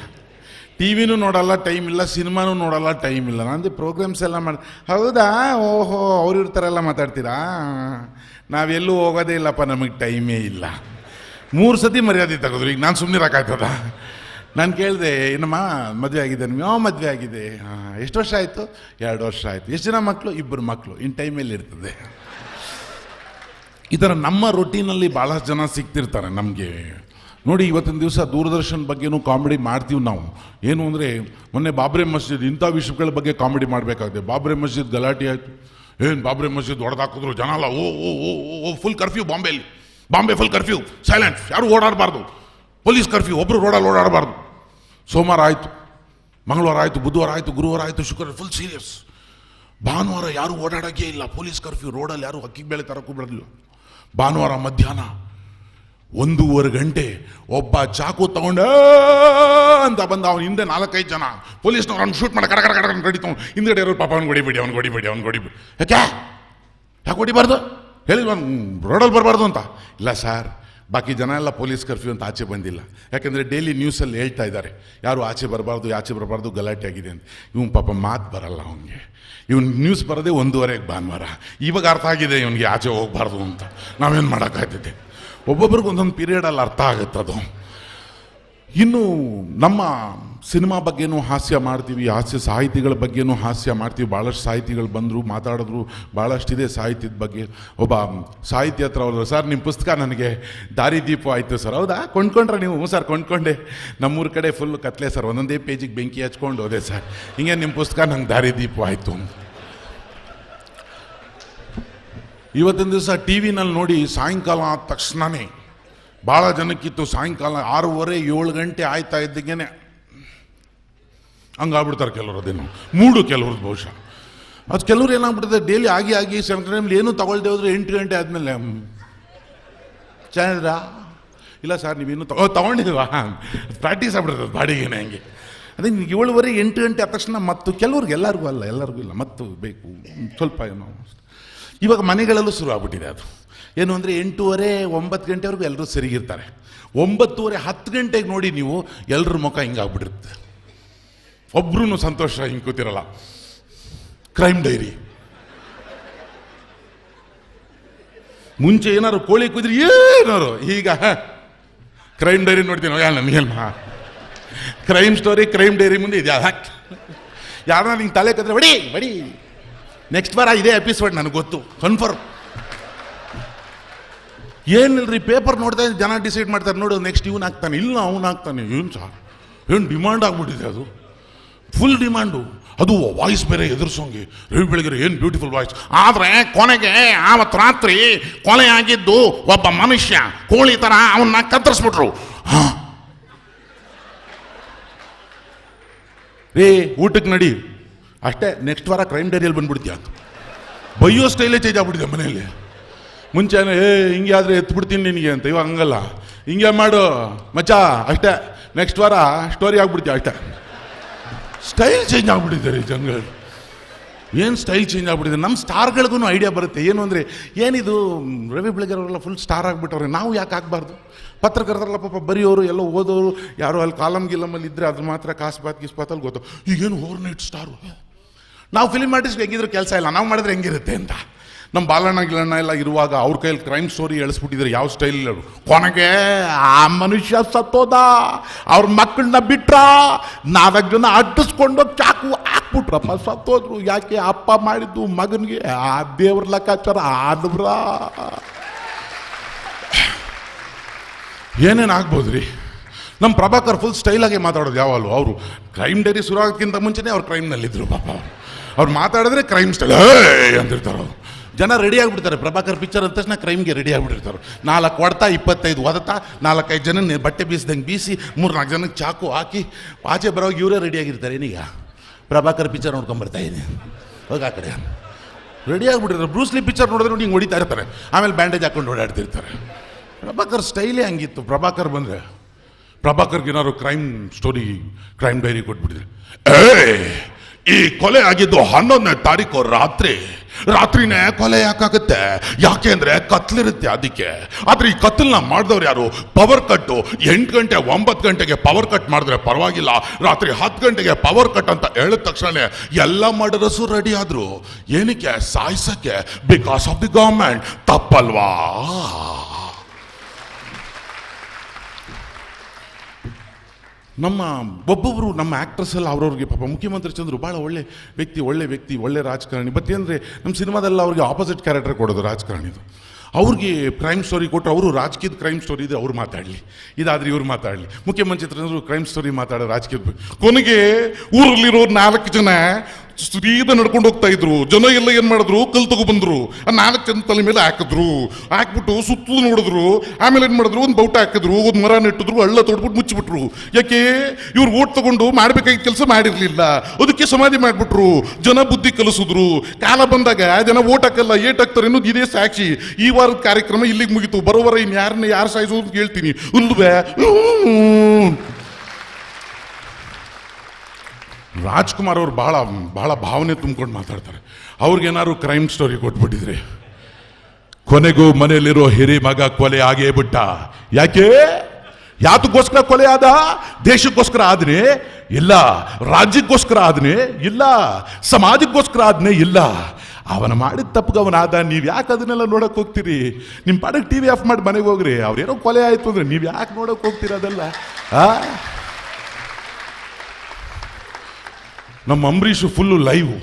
ಟಿ ವಿನೂ ನೋಡಲ್ಲ ಟೈಮ್ ಇಲ್ಲ, ಸಿನಿಮಾನೂ ನೋಡಲ್ಲ ಟೈಮ್ ಇಲ್ಲ. ನಂದು ಪ್ರೋಗ್ರಾಮ್ಸ್ ಎಲ್ಲ ಮಾಡಿ, ಹೌದಾ, ಓಹೋ ಅವ್ರು ಇರ್ತಾರೆಲ್ಲ ಮಾತಾಡ್ತೀರಾ, ನಾವೆಲ್ಲೂ ಹೋಗೋದೇ ಇಲ್ಲಪ್ಪ, ನಮಗೆ ಟೈಮೇ ಇಲ್ಲ. 3 ಸತಿ ಮರ್ಯಾದೆ ತೆಗೆದ್ರು. ಈಗ ನಾನು ಸುಮ್ಮನೆ ಇರೋಕ್ಕಾಗ್ತದ? ನಾನು ಕೇಳಿದೆ, ಏನಮ್ಮ ಮದುವೆ ಆಗಿದೆ? ಯಾವ ಮದುವೆ ಆಗಿದೆ? ಎಷ್ಟು ವರ್ಷ ಆಯಿತು? 2 ವರ್ಷ ಆಯಿತು. ಎಷ್ಟು ಜನ ಮಕ್ಕಳು? 2 ಮಕ್ಕಳು. ಇನ್ನು ಟೈಮಲ್ಲಿ ಇರ್ತದೆ. ಈ ಥರ ನಮ್ಮ ರೊಟೀನಲ್ಲಿ ಭಾಳಷ್ಟು ಜನ ಸಿಗ್ತಿರ್ತಾರೆ ನಮಗೆ. ನೋಡಿ, ಇವತ್ತಿನ ದಿವಸ ದೂರದರ್ಶನ ಬಗ್ಗೆನೂ ಕಾಮಿಡಿ ಮಾಡ್ತೀವಿ ನಾವು. ಏನು ಅಂದರೆ, ಮೊನ್ನೆ ಬಾಬ್ರಿ ಮಸ್ಜಿದ್ ಇಂಥ ವಿಷಯಗಳ ಬಗ್ಗೆ ಕಾಮಿಡಿ ಮಾಡಬೇಕಾಗಿದೆ. ಬಾಬ್ರಿ ಮಸ್ಜಿದ್ ಗಲಾಟೆ ಆಯಿತು. ಏನು ಬಾಬ್ರಿ ಮಸ್ಜಿದ್ ಹೊಡೆದಾಕಿದ್ರು, ಜನ ಅಲ್ಲ, ಓ ಓ ಓ ಓ ಫುಲ್ ಕರ್ಫ್ಯೂ ಬಾಂಬೆಲಿ, ಬಾಂಬೆ ಫುಲ್ ಕರ್ಫ್ಯೂ, ಸೈಲೆನ್ಸ್, ಯಾರು ಓಡಾಡಬಾರ್ದು, ಪೊಲೀಸ್ ಕರ್ಫ್ಯೂ, ಒಬ್ಬರು ರೋಡಲ್ಲಿ ಓಡಾಡಬಾರ್ದು. ಸೋಮವಾರ ಆಯಿತು, ಮಂಗಳವಾರ ಆಯಿತು, ಬುಧವಾರ ಆಯಿತು, ಗುರುವಾರ ಆಯಿತು, ಶುಕ್ರವಾರ ಫುಲ್ ಸೀರಿಯಸ್. ಭಾನುವಾರ ಯಾರು ಓಡಾಡೋಕ್ಕೆ ಇಲ್ಲ, ಪೊಲೀಸ್ ಕರ್ಫ್ಯೂ, ರೋಡಲ್ಲಿ ಯಾರು ಅಕ್ಕಿ ಬೇಳೆ ತರಕ್ಕೂ ಬಿಡಲಿಲ್ಲ. ಭಾನುವಾರ ಮಧ್ಯಾಹ್ನ 1:30 ಗಂಟೆ ಒಬ್ಬ ಚಾಕು ತಗೊಂಡ ಅಂತ ಬಂದ. ಅವನ ಹಿಂದೆ 4-5 ಜನ ಪೊಲೀಸ್ನವ್ರು ಅವ್ನು ಶೂಟ್ ಮಾಡಿ ಕಡ ಕಡ ಕಡ ಕಡಿತಾವ್. ಹಿಂದ್ಗಡೆ ಇರೋ ಪಾಪ ಅವ್ನು ಹೊಡಿಬೇಡಿ, ಅವ್ನು ಹೊಡಿಬೇಡಿ, ಅವ್ನು ಹೊಡಿಬೇಡಿ. ಯಾಕೆ ಹೊಡಿಬಾರ್ದು ಹೇಳಿ, ರೋಡಲ್ಲಿ ಬರಬಾರ್ದು ಅಂತ. ಇಲ್ಲ ಸರ್, ಬಾಕಿ ಜನ ಎಲ್ಲ ಪೊಲೀಸ್ ಕರ್ಫ್ಯೂ ಅಂತ ಆಚೆ ಬಂದಿಲ್ಲ. ಯಾಕೆಂದರೆ ಡೈಲಿ ನ್ಯೂಸಲ್ಲಿ ಹೇಳ್ತಾ ಇದ್ದಾರೆ, ಯಾರು ಆಚೆ ಬರಬಾರ್ದು, ಗಲಾಟೆ ಆಗಿದೆ ಅಂತ. ಇವನು ಪಾಪ ಮಾತು ಬರಲ್ಲ ಅವನಿಗೆ. ಇವನು ನ್ಯೂಸ್ ಬರೋದೇ 1:30 ಭಾನುವಾರ. ಇವಾಗ ಅರ್ಥ ಆಗಿದೆ ಇವನಿಗೆ ಆಚೆ ಹೋಗ್ಬಾರ್ದು ಅಂತ. ನಾವೇನು ಮಾಡೋಕ್ಕಾಗ್ತದೆ? ಒಬ್ಬೊಬ್ರಿಗೆ ಒಂದೊಂದು ಪೀರಿಯಡಲ್ಲಿ ಅರ್ಥ ಆಗುತ್ತದು. ಇನ್ನು ನಮ್ಮ ಸಿನಿಮಾ ಬಗ್ಗೆನೂ ಹಾಸ್ಯ ಮಾಡ್ತೀವಿ, ಹಾಸ್ಯ ಸಾಹಿತಿಗಳ ಬಗ್ಗೆನೂ ಹಾಸ್ಯ ಮಾಡ್ತೀವಿ. ಭಾಳಷ್ಟು ಸಾಹಿತಿಗಳು ಬಂದರು, ಮಾತಾಡಿದ್ರು, ಭಾಳಷ್ಟಿದೆ ಸಾಹಿತ್ಯದ ಬಗ್ಗೆ. ಒಬ್ಬ ಸಾಹಿತ್ಯ ಹತ್ರ ಹೋದ್ರು, ಸರ್ ನಿಮ್ಮ ಪುಸ್ತಕ ನನಗೆ ದಾರಿದೀಪ ಆಯಿತು ಸರ್. ಹೌದಾ, ಕೊಂಡ್ಕೊಂಡ್ರೆ ನೀವು? ಹ್ಞೂ ಸರ್ ಕೊಂಡ್ಕೊಂಡೆ. ನಮ್ಮೂರ ಕಡೆ ಫುಲ್ ಕತ್ಲೆ ಸರ್, ಒಂದೊಂದೇ ಪೇಜಿಗೆ ಬೆಂಕಿ ಹಚ್ಕೊಂಡು ಹೋದೆ ಸರ್. ಹಿಂಗೆ ನಿಮ್ಮ ಪುಸ್ತಕ ನಂಗೆ ದಾರಿದೀಪ ಆಯಿತು. ಇವತ್ತಿನ ದಿವಸ ಟಿ ವಿನಲ್ಲಿ ನೋಡಿ, ಸಾಯಂಕಾಲ ಆದ ತಕ್ಷಣವೇ ಭಾಳ ಜನಕ್ಕಿತ್ತು, ಸಾಯಂಕಾಲ 6:30-7 ಗಂಟೆ ಆಯ್ತಾ ಇದ್ದಗೇನೆ ಹಂಗಾಗ್ಬಿಡ್ತಾರೆ ಕೆಲವರು. ಅದೇನು ಮೂಡು ಕೆಲವ್ರದ್ದು ಬಹುಶಃ. ಅದು ಕೆಲವ್ರು ಏನಾಗ್ಬಿಡ್ತದೆ, ಡೈಲಿ ಆಗಿ ಸೆವೆನ್ ಟೈಮ್ಲಿ ಏನೂ ತಗೊಳ್ದೆ ಹೋದ್ರೆ 8 ಗಂಟೆ ಆದಮೇಲೆ ಚೆನ್ನಾಗಿದ್ರಾ? ಇಲ್ಲ ಸರ್ ನೀವೇನು ತಗೊಂಡಿಲ್ವಾ? ಪ್ರಾಕ್ಟೀಸ್ ಆಗ್ಬಿಡ್ತದೆ ಬಾಡಿಗೆನೆ. ಹಂಗೆ ಅದೇ 7:30-8 ಗಂಟೆ ಆದ ತಕ್ಷಣ ಮತ್ತು ಕೆಲವ್ರಿಗೆ, ಎಲ್ಲರಿಗೂ ಇಲ್ಲ, ಮತ್ತು ಬೇಕು ಸ್ವಲ್ಪ ಏನೋ. ಇವಾಗ ಮನೆಗಳಲ್ಲೂ ಶುರು ಆಗ್ಬಿಟ್ಟಿದೆ ಅದು. ಏನು ಅಂದರೆ 8:30-9 ಗಂಟೆವರೆಗೂ ಎಲ್ಲರೂ ಸರಿಗಿರ್ತಾರೆ. 9:30-10 ಗಂಟೆಗೆ ನೋಡಿ ನೀವು, ಎಲ್ಲರ ಮುಖ ಹಿಂಗಾಗ್ಬಿಟ್ಟಿರುತ್ತೆ. ಒಬ್ರು ಸಂತೋಷ ಹಿಂಗೆ ಕೂತಿರಲ್ಲ. ಕ್ರೈಮ್ ಡೈರಿ ಮುಂಚೆ ಏನಾರು ಕೋಳಿ ಕುದ್ರಿ ಏನಾರು, ಈಗ ಕ್ರೈಮ್ ಡೈರಿ ನೋಡ್ತೀನಿ. ನನಗೇನು ಕ್ರೈಮ್ ಸ್ಟೋರಿ, ಕ್ರೈಮ್ ಡೈರಿ ಮುಂದೆ ಇದೆ. ಯಾರನ್ನ ನಿಂಗೆ ತಲೆ ಕದ್ರೆ ಬಡಿ, ನೆಕ್ಸ್ಟ್ ವಾರ ಇದೇ ಎಪಿಸೋಡ್ ನನಗೆ ಗೊತ್ತು ಕನ್ಫರ್ಮ್. ಏನಿಲ್ರಿ, ಪೇಪರ್ ನೋಡ್ತಾ ಜನ ಡಿಸೈಡ್ ಮಾಡ್ತಾರೆ, ನೋಡು ನೆಕ್ಸ್ಟ್ ಇವನು ಆಗ್ತಾನೆ, ಇಲ್ಲ ಅವನು ಆಗ್ತಾನೆ. ಏನು ಸರ್, ಏನು ಡಿಮಾಂಡ್ ಆಗ್ಬಿಟ್ಟಿದೆ, ಅದು ಫುಲ್ ಡಿಮಾಂಡು. ಅದು ವಾಯ್ಸ್ ಬೇರೆ ಎದುರಿಸೋಂಗೆ, ರವಿ ಬೆಳಗೆರೆ ಏನು ಬ್ಯೂಟಿಫುಲ್ ವಾಯ್ಸ್. ಆದರೆ ಕೊನೆಗೆ ಆವತ್ತು ರಾತ್ರಿ ಕೊಲೆ ಆಗಿದ್ದು ಒಬ್ಬ ಮನುಷ್ಯ, ಕೋಳಿ ಥರ ಅವನ್ನ ಕತ್ತರಿಸ್ಬಿಟ್ರು. ಊಟಕ್ಕೆ ನಡಿ ಅಷ್ಟೇ, ನೆಕ್ಸ್ಟ್ ವಾರ ಕ್ರೈಮ್ ಡೈರಿಯಲ್ಲಿ ಬಂದ್ಬಿಡ್ತೀಯ ಅಂತ. ಬೈಯೋ ಸ್ಟೈಲೇ ಚೇಂಜ್ ಆಗ್ಬಿಟ್ಟಿದೆ ಮನೆಯಲ್ಲಿ. ಮುಂಚೆನೇ ಹಿಂಗೆ ಆದರೆ ಎತ್ಬಿಡ್ತೀನಿ ನಿನಗೆ ಅಂತ, ಇವಾಗ ಹಂಗಲ್ಲ, ಹಿಂಗೆ ಮಾಡು ಮಚ್ಚ ಅಷ್ಟೇ, ನೆಕ್ಸ್ಟ್ ವಾರ ಸ್ಟೋರಿ ಆಗ್ಬಿಡ್ತೀಯ ಅಷ್ಟೇ. ಸ್ಟೈಲ್ ಚೇಂಜ್ ಆಗ್ಬಿಟ್ಟಿದ್ದಾರೆ ಈ ಜನಗಳು. ಏನು ಸ್ಟೈಲ್ ಚೇಂಜ್ ಆಗ್ಬಿಟ್ಟಿದೆ. ನಮ್ಮ ಸ್ಟಾರ್ಗಳಿಗೂ ಐಡಿಯಾ ಬರುತ್ತೆ. ಏನು ಅಂದರೆ, ಏನಿದು ರವಿ ಬೆಳಗೆರೆಯವರೆಲ್ಲ ಫುಲ್ ಸ್ಟಾರ್ ಆಗಿಬಿಟ್ಟವ್ರೆ, ನಾವು ಯಾಕೆ ಆಗಬಾರ್ದು? ಪತ್ರಕರ್ತರೆಲ್ಲ ಪಾಪ ಬರೆಯೋರು, ಎಲ್ಲೋ ಓದೋರು, ಯಾರೋ ಅಲ್ಲಿ ಕಾಲಮ್ ಗಿಲಮಲ್ಲಿ ಇದ್ದರೆ ಅದು ಮಾತ್ರ ಗಿಸ್ಪಾತಲ್ಲಿ ಗೊತ್ತು. ಈಗೇನು ಓವರ್ ನೈಟ್ ಸ್ಟಾರು. ನಾವು ಫಿಲ್ಮ್ ಆರ್ಟಿಸ್ಟ್ ಹೆಂಗಿದ್ರು ಕೆಲಸ ಇಲ್ಲ, ನಾವು ಮಾಡಿದ್ರೆ ಹೆಂಗಿರುತ್ತೆ ಅಂತ. ನಮ್ಮ ಬಾಲಣ್ಣ ಗಿಲಣ್ಣ ಎಲ್ಲ ಇರುವಾಗ ಅವ್ರ ಕೈಯಲ್ಲಿ ಕ್ರೈಮ್ ಸ್ಟೋರಿ ಎಳಿಸ್ಬಿಟ್ಟಿದ್ದಾರೆ. ಯಾವ ಸ್ಟೈಲ್ ಅವರು, ಕೊನೆಗೆ ಆ ಮನುಷ್ಯ ಸತ್ತೋದ, ಅವ್ರ ಮಕ್ಕಳನ್ನ ಬಿಟ್ರ, 4 ಜನ ಅಡ್ಡಿಸ್ಕೊಂಡು ಚಾಕು ಹಾಕ್ಬಿಟ್ರಪ್ಪ, ಸತ್ತೋದ್ರು. ಯಾಕೆ? ಅಪ್ಪ ಮಾಡಿದ್ದು ಮಗನಿಗೆ ಆ ದೇವ್ರ ಲೆಕ್ಕಾಚಾರ ಆದ್ಬ್ರ. ಏನೇನು ಆಗ್ಬೋದ್ರಿ? ನಮ್ಮ ಪ್ರಭಾಕರ್ ಫುಲ್ ಸ್ಟೈಲಾಗೆ ಮಾತಾಡೋದು ಯಾವಾಗಲೂ. ಅವರು ಕ್ರೈಮ್ ಡೈರಿ ಶುರು ಆಗೋಕ್ಕಿಂತ ಮುಂಚೆನೇ ಅವ್ರು ಕ್ರೈಮ್ನಲ್ಲಿದ್ದರು ಪಾಪ. ಅವ್ರು ಮಾತಾಡಿದ್ರೆ ಕ್ರೈಮ್ ಸ್ಟೈಲ್ ಅಂತಿರ್ತಾರೆ. ಅವರು ಜನ ರೆಡಿ ಆಗಿಬಿಡ್ತಾರೆ. ಪ್ರಭಾಕರ್ ಪಿಕ್ಚರ್ ಅಂದ ತಕ್ಷಣ ಕ್ರೈಮ್ಗೆ ರೆಡಿ ಆಗಿಬಿಟ್ಟಿರ್ತಾರೆ. 4 ಹೊಡ್ತಾ 25 ಹೊದತಾ, 4-5 ಜನ ಬಟ್ಟೆ ಬೀಸ್ದಂಗೆ ಬೀಸಿ, 3-4 ಜನಕ್ಕೆ ಚಾಕು ಹಾಕಿ ಆಚೆ ಬರೋವಾಗ ಇವರೇ ರೆಡಿ ಆಗಿರ್ತಾರೆ. ಏನೀಗ ಪ್ರಭಾಕರ್ ಪಿಕ್ಚರ್ ನೋಡ್ಕೊಂಬರ್ತಾ ಇದ್ದೀನಿ, ಹೋಗಿ ಆ ಕಡೆ ರೆಡಿ ಆಗಿಬಿಟ್ಟಿರ್ತಾರೆ. ಬ್ರೂಸ್ಲಿ ಪಿಕ್ಚರ್ ನೋಡಿದ್ರೆ ನೋಡಿ ಹಿಂಗೆ ಹೊಡಿತಾ ಇರ್ತಾರೆ, ಆಮೇಲೆ ಬ್ಯಾಂಡೇಜ್ ಹಾಕೊಂಡು ಓಡಾಡ್ತಿರ್ತಾರೆ. ಪ್ರಭಾಕರ್ ಸ್ಟೈಲೇ ಹಂಗಿತ್ತು. ಪ್ರಭಾಕರ್ ಬಂದರೆ, ಪ್ರಭಾಕರ್ಗೆ ಏನಾದ್ರು ಕ್ರೈಮ್ ಸ್ಟೋರಿ, ಕ್ರೈಮ್ ಡೈರಿ ಕೊಟ್ಬಿಟ್ಟಿದ್ರೆ, ಈ ಕೊಲೆ ಆಗಿದ್ದು 11ನೇ ತಾರೀಕು ರಾತ್ರಿನೇ ಕೊಲೆ ಯಾಕಾಗುತ್ತೆ? ಯಾಕೆಂದ್ರೆ ಕತ್ಲಿರುತ್ತೆ ಅದಕ್ಕೆ. ಆದ್ರೆ ಈ ಕತ್ಲನ್ನ ಮಾಡಿದವ್ರು ಯಾರು? ಪವರ್ ಕಟ್ಟು. 8 ಗಂಟೆ 9 ಗಂಟೆಗೆ ಪವರ್ ಕಟ್ ಮಾಡಿದ್ರೆ ಪರವಾಗಿಲ್ಲ, ರಾತ್ರಿ 10 ಗಂಟೆಗೆ ಪವರ್ ಕಟ್ ಅಂತ ಹೇಳಿದ ತಕ್ಷಣ ಎಲ್ಲ ಮರ್ಡರರ್ಸು ರೆಡಿ ಆದ್ರು. ಏನಕ್ಕೆ? ಸಾಯಿಸಕ್ಕೆ. Because of the government. ತಪ್ಪಲ್ವಾ? ನಮ್ಮ ಒಬ್ಬೊಬ್ಬರು ನಮ್ಮ ಆ್ಯಕ್ಟ್ರಸ್ ಎಲ್ಲ ಅವ್ರವ್ರಿಗೆ ಪಾಪ ಮುಖ್ಯಮಂತ್ರಿ ಚಂದ್ರು ಭಾಳ ಒಳ್ಳೆ ವ್ಯಕ್ತಿ ಒಳ್ಳೆ ರಾಜಕಾರಣಿ. ಬಟ್ ಏನಂದರೆ ನಮ್ಮ ಸಿನಿಮಾದಲ್ಲ ಅವ್ರಿಗೆ ಆಪೋಸಿಟ್ ಕ್ಯಾರೆಕ್ಟರ್ ಕೊಡೋದು ರಾಜಕಾರಣಿದು. ಅವ್ರಿಗೆ ಕ್ರೈಮ್ ಸ್ಟೋರಿ ಕೊಟ್ಟರು, ಅವರು ರಾಜಕೀಯದ ಕ್ರೈಮ್ ಸ್ಟೋರಿ ಇದೆ, ಅವ್ರು ಮಾತಾಡಲಿ, ಇದಾದ್ರೆ ಇವ್ರು ಮಾತಾಡಲಿ. ಮುಖ್ಯಮಂತ್ರಿ ಚಂದ್ರು ಕ್ರೈಮ್ ಸ್ಟೋರಿ ಮಾತಾಡೋ ರಾಜಕೀಯದ. ಕೊನೆಗೆ ಊರಲ್ಲಿರೋ 4 ಜನ ಸೀದಾ ನಡ್ಕೊಂಡು ಹೋಗ್ತಾ ಇದ್ರು. ಜನ ಎಲ್ಲ ಏನ್ ಮಾಡಿದ್ರು? ಕಲ್ ತಗೊಬಂದ್ರು. ಆ 4 ಜನ ತಲೆ ಮೇಲೆ ಹಾಕ್ಬಿಟ್ಟು ಸುತ್ತಲೂ ನೋಡಿದ್ರು. ಆಮೇಲೆ ಏನ್ ಮಾಡಿದ್ರು? ಒಂದು ಬೌಟ ಹಾಕಿದ್ರು, ಒಂದು ಮರ ನೆಟ್ಟಿದ್ರು, ಹಳ್ಳ ತೊಡ್ಬಿಟ್ಟು ಮುಚ್ಚಿಬಿಟ್ರು. ಯಾಕೆ? ಇವ್ರು ಓಟ್ ತಗೊಂಡು ಮಾಡ್ಬೇಕಾಗಿದ್ದ ಕೆಲಸ ಮಾಡಿರ್ಲಿಲ್ಲ, ಅದಕ್ಕೆ ಸಮಾಧಿ ಮಾಡ್ಬಿಟ್ರು. ಜನ ಬುದ್ಧಿ ಕಲಿಸಿದ್ರು. ಕಾಲ ಬಂದಾಗ ಜನ ಓಟ್ ಹಾಕಲ್ಲ, ಏಟ್ ಹಾಕ್ತಾರೆ ಅನ್ನೋದು ಇದೇ ಸಾಕ್ಷಿ. ಈ ವಾರದ ಕಾರ್ಯಕ್ರಮ ಇಲ್ಲಿಗೆ ಮುಗಿತು. ಬರೋವರ ಯಾರು ಸಾಯಿಸೋದು ಅಂತ ಹೇಳ್ತೀನಿ. ಉಲ್ವೇ ರಾಜ್ಕುಮಾರ್ ಅವರು ಬಹಳ ಭಾವನೆ ತುಂಬಿಕೊಂಡು ಮಾತಾಡ್ತಾರೆ. ಅವ್ರಿಗೇನಾದ್ರು ಕ್ರೈಮ್ ಸ್ಟೋರಿ ಕೊಟ್ಬಿಟ್ಟಿದ್ರೆ, ಕೊನೆಗೂ ಮನೆಯಲ್ಲಿರೋ ಹಿರಿ ಮಗ ಕೊಲೆ ಆಗೇ ಬಿಟ್ಟ. ಯಾಕೆ? ಯಾತಕ್ಕೋಸ್ಕರ ಕೊಲೆ ಆದ? ದೇಶಕ್ಕೋಸ್ಕರ ಆದ್ನೆ ಇಲ್ಲ, ರಾಜ್ಯಕ್ಕೋಸ್ಕರ ಆದ್ನೆ ಇಲ್ಲ, ಸಮಾಜಕ್ಕೋಸ್ಕರ ಆದ್ನೆ ಇಲ್ಲ. ಅವನ ಮಾಡಿದ ತಪ್ಪಿಗೆ ಅವನಾದ. ನೀವು ಯಾಕೆ ಅದನ್ನೆಲ್ಲ ನೋಡಕ್ ಹೋಗ್ತೀರಿ? ನಿಮ್ಮ ಪಾಡಕ್ಕೆ TV ಆಫ್ ಮಾಡಿ ಮನೆಗೆ ಹೋಗ್ರಿ. ಅವ್ರೇನೋ ಕೊಲೆ ಆಯ್ತು ಅಂದ್ರೆ ನೀವು ಯಾಕೆ ನೋಡಕ್ ಹೋಗ್ತೀರಿ? ಅದೆಲ್ಲ ನಮ್ಮ ಅಂಬರೀಷ್ ಫುಲ್ಲು ಲೈವ್.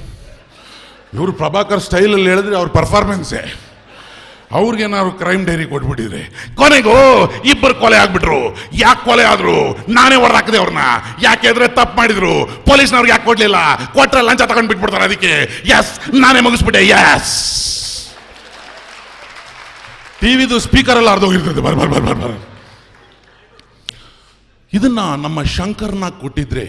ಇವರು ಪ್ರಭಾಕರ್ ಸ್ಟೈಲಲ್ಲಿ ಹೇಳಿದ್ರೆ ಅವ್ರ ಪರ್ಫಾರ್ಮೆನ್ಸೇ. ಅವ್ರಿಗೇನಾದ್ರು ಕ್ರೈಮ್ ಡೈರಿ ಕೊಟ್ಬಿಟ್ಟಿದ್ರೆ, ಕೊನೆಗೂ 2 ಕೊಲೆ ಆಗ್ಬಿಟ್ರು. ಯಾಕೆ ಕೊಲೆ ಆದ್ರು? ನಾನೇ ಹೊರಹಾಕಿದೆ ಅವ್ರನ್ನ. ಯಾಕೆಂದ್ರೆ ತಪ್ಪು ಮಾಡಿದ್ರು. ಪೊಲೀಸ್ನವ್ರಿಗೆ ಯಾಕೆ ಕೊಡ್ಲಿಲ್ಲ? ಕೊಟ್ರೆ ಲಂಚ ತಗೊಂಡು ಬಿಟ್ಬಿಡ್ತಾರೆ. ಅದಕ್ಕೆ ಎಸ್, ನಾನೇ ಮುಗಿಸ್ಬಿಟ್ಟೆ. ಎಸ್, ಟಿವಿದು ಸ್ಪೀಕರ್ ಎಲ್ಲ ಅರ್ಧೋಗಿರ್ತದೆ. ಬರ್ ಇದನ್ನ ನಮ್ಮ ಶಂಕರ್ನಾಗ್ ಕೊಟ್ಟಿದ್ರೆ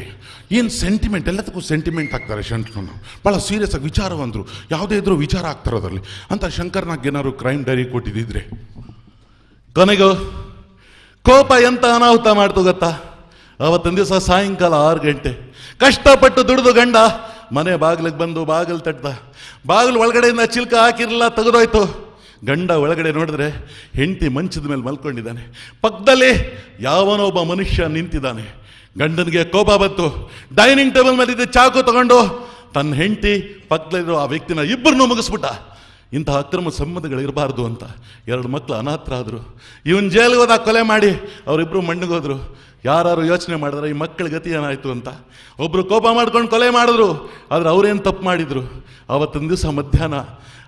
ಏನು ಸೆಂಟಿಮೆಂಟ್, ಎಲ್ಲದಕ್ಕೂ ಸೆಂಟಿಮೆಂಟ್ ಹಾಕ್ತಾರೆ ಶಂಕರ್ನ. ಭಾಳ ಸೀರಿಯಸ್ ಆಗಿ ವಿಚಾರವಂದರು, ಯಾವುದೇ ಇದ್ರೂ ವಿಚಾರ ಆಗ್ತಾರೆ ಅದರಲ್ಲಿ. ಅಂತ ಶಂಕರ್ನಾಗ್ ಏನಾದ್ರು ಕ್ರೈಮ್ ಡೈರಿ ಕೊಟ್ಟಿದ್ದಿದ್ರೆ, ಕೊನೆಗೂ ಕೋಪ ಎಂತ ಅನಾಹುತ ಮಾಡ್ತು ಗೊತ್ತಾ? ಅವತ್ತಿನ ದಿವಸ ಸಾಯಂಕಾಲ 6 ಗಂಟೆ ಕಷ್ಟಪಟ್ಟು ದುಡಿದು ಗಂಡ ಮನೆ ಬಾಗಿಲಿಗೆ ಬಂದು ಬಾಗಿಲು ತಟ್ಟ. ಬಾಗಿಲು ಒಳಗಡೆಯಿಂದ ಚಿಲ್ಕ ಹಾಕಿರಲಿಲ್ಲ, ತೆಗೆದೋಯ್ತು. ಗಂಡ ಒಳಗಡೆ ನೋಡಿದ್ರೆ ಹೆಂಡತಿ ಮಂಚದ ಮೇಲೆ ಮಲ್ಕೊಂಡಿದ್ದಾನೆ. ಪಕ್ಕದಲ್ಲಿ ಯಾವನೊಬ್ಬ ಮನುಷ್ಯ ನಿಂತಿದ್ದಾನೆ. ಗಂಡನಿಗೆ ಕೋಪ ಬಂತು. ಡೈನಿಂಗ್ ಟೇಬಲ್ ಮೇಲೆ ಚಾಕು ತಗೊಂಡು ತನ್ನ ಹೆಂಡತಿ ಪಕ್ಕದಲ್ಲಿರೋ ಆ ವ್ಯಕ್ತಿನ 2 ಮುಗಿಸ್ಬಿಟ್ಟ. ಇಂತಹ ಅಕ್ರಮ ಸಂಬಂಧಗಳು ಇರಬಾರ್ದು ಅಂತ 2 ಮಕ್ಕಳು ಅನಾಥರಾದರು. ಇವನ್ ಜೈಲಿಗೆ ಹೋದಾಗ ಕೊಲೆ ಮಾಡಿ ಅವರಿಬ್ಬರು ಮಣ್ಣಿಗೆ ಹೋದ್ರು. ಯಾರು ಯೋಚನೆ ಮಾಡಿದ್ರೆ ಈ ಮಕ್ಕಳ ಗತಿ ಏನಾಯ್ತು ಅಂತ. ಒಬ್ರು ಕೋಪ ಮಾಡ್ಕೊಂಡು ಕೊಲೆ ಮಾಡಿದ್ರು, ಆದ್ರೆ ಅವ್ರೇನು ತಪ್ಪು ಮಾಡಿದ್ರು? ಅವತ್ತಿನ ದಿವಸ ಮಧ್ಯಾಹ್ನ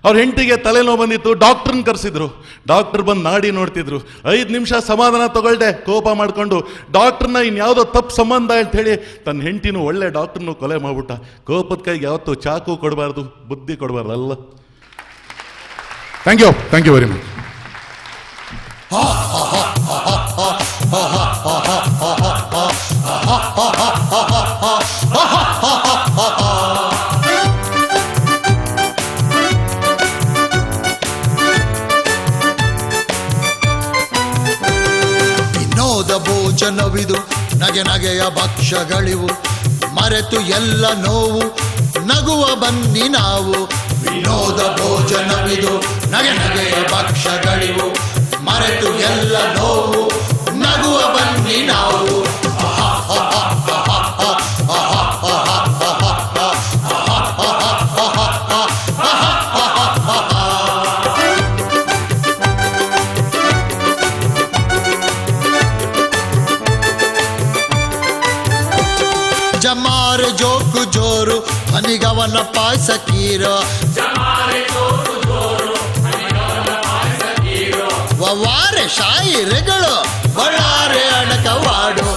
ಅವ್ರ ಹೆಂಡತಿಗೆ ತಲೆನೋವು ಬಂದಿತ್ತು. ಡಾಕ್ಟ್ರನ್ನ ಕರೆಸಿದ್ರು. ಡಾಕ್ಟರ್ ಬಂದು ನಾಡಿ ನೋಡ್ತಿದ್ರು. 5 ನಿಮಿಷ ಸಮಾಧಾನ ತಗೊಳ್ದೆ ಕೋಪ ಮಾಡ್ಕೊಂಡು ಡಾಕ್ಟ್ರನ್ನ ಇನ್ಯಾವುದೋ ತಪ್ಪು ಸಂಬಂಧ ಅಂತ ಹೇಳಿ ತನ್ನ ಹೆಂಡತಿನೂ ಒಳ್ಳೆ ಡಾಕ್ಟ್ರನ್ನು ಕೊಲೆ ಮಾಡ್ಬಿಟ್ಟ. ಕೋಪದ ಕೈಗೆ ಯಾವತ್ತೂ ಚಾಕು ಕೊಡಬಾರ್ದು, ಬುದ್ಧಿ ಕೊಡಬಾರ್ದು ಅಲ್ಲ. Thank you very much. ಭೋಜನವಿದು ನಗೆಯ ಭಕ್ಷ್ಯಗಳಿವು, ಮರೆತು ಎಲ್ಲ ನೋವು ನಗುವ ಬನ್ನಿ ನಾವು. ವಿನೋದ ಭೋಜನವಿದು ನಗೆಯ ಭಕ್ಷ್ಯಗಳಿವು, ಮರೆತು ಎಲ್ಲ ನೋವು ನಗುವ ಬನ್ನಿ ನಾವು. ಜಮಾರೆ ಜೋಕು ಜೋರು ಹನಿಗವನ ಪಾಯಸ ಕೀರೋ, ವವಾರೆ ಶಾಯಿರೆಗಳು ಬಳ್ಳಾರೆ ಅಡಕವಾಡು.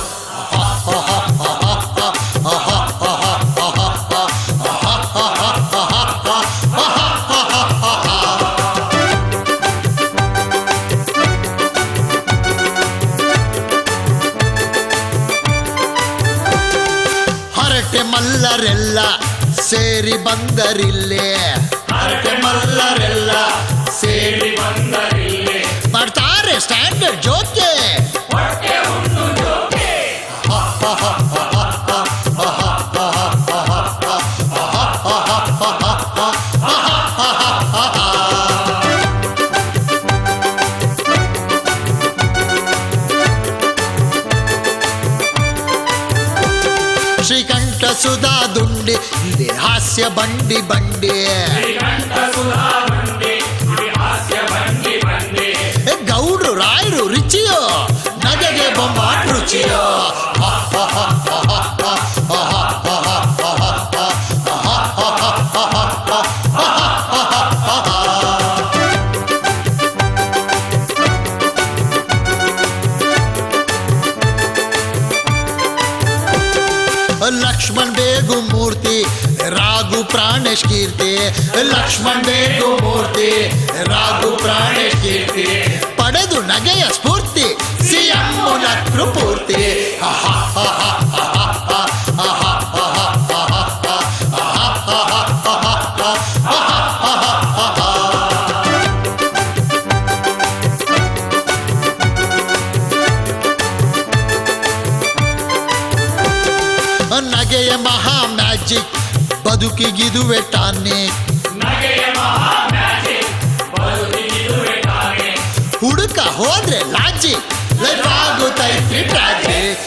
ಹರಟೆ ಮಲ್ಲರೆಲ್ಲ ಸೇರಿ ಬಂದರಿಲ್ಲೇ, ಹರಟೆ ಮಲ್ಲರೆಲ್ಲ ಸೇರಿ ಬಂದರಿಲ್ಲೇ, ಮಾಡ್ತಾರೆ ಸ್ಟ್ಯಾಂಡರ್ಡ್ ಜೋಕೆ. ಶ್ರೀಕಂಠ ಸುಧಾ ದುಂಡಿ ಇದೇ ಹಾಸ್ಯ ಬಂಡಿ ಬಂಡಿ ಗೌಡ್ರು ರಾಯರು ರುಚಿಯೋ ನಗೆಗೆ ಬೊಂಬಾಟ್ ರುಚಿಯೋ ಲಕ್ಷ್ಮಣ್ ಬೇಗು ಮೂರ್ತಿ ರಾಘು ಪ್ರಾಣೇಶ್ ಕೀರ್ತಿ ಲಕ್ಷ್ಮಣ್ ಬೇಗು ಮೂರ್ತಿ ರಾಘು ಪ್ರಾಣೇಶ್ ಕೀರ್ತಿ ಪಡೆದು ನಗೆಯ ಸ್ಫೂರ್ತಿ ಸಿಎಂ ನಕ್ರು ಪೂರ್ತಿ ನಗೆಯ ಮಹಾ ಮ್ಯಾಜಿಕ್ ಬದುಕಿಗಿದುವೆ ಟಾನಿಕ್ ಹುಡುಕ ಹೋದ್ರೆ ಲಾಜಿಕ್ ಲೈಫ್ ಆಗುತ್ತೈತ್ರಿ ಟ್ರಾಜಿಕ್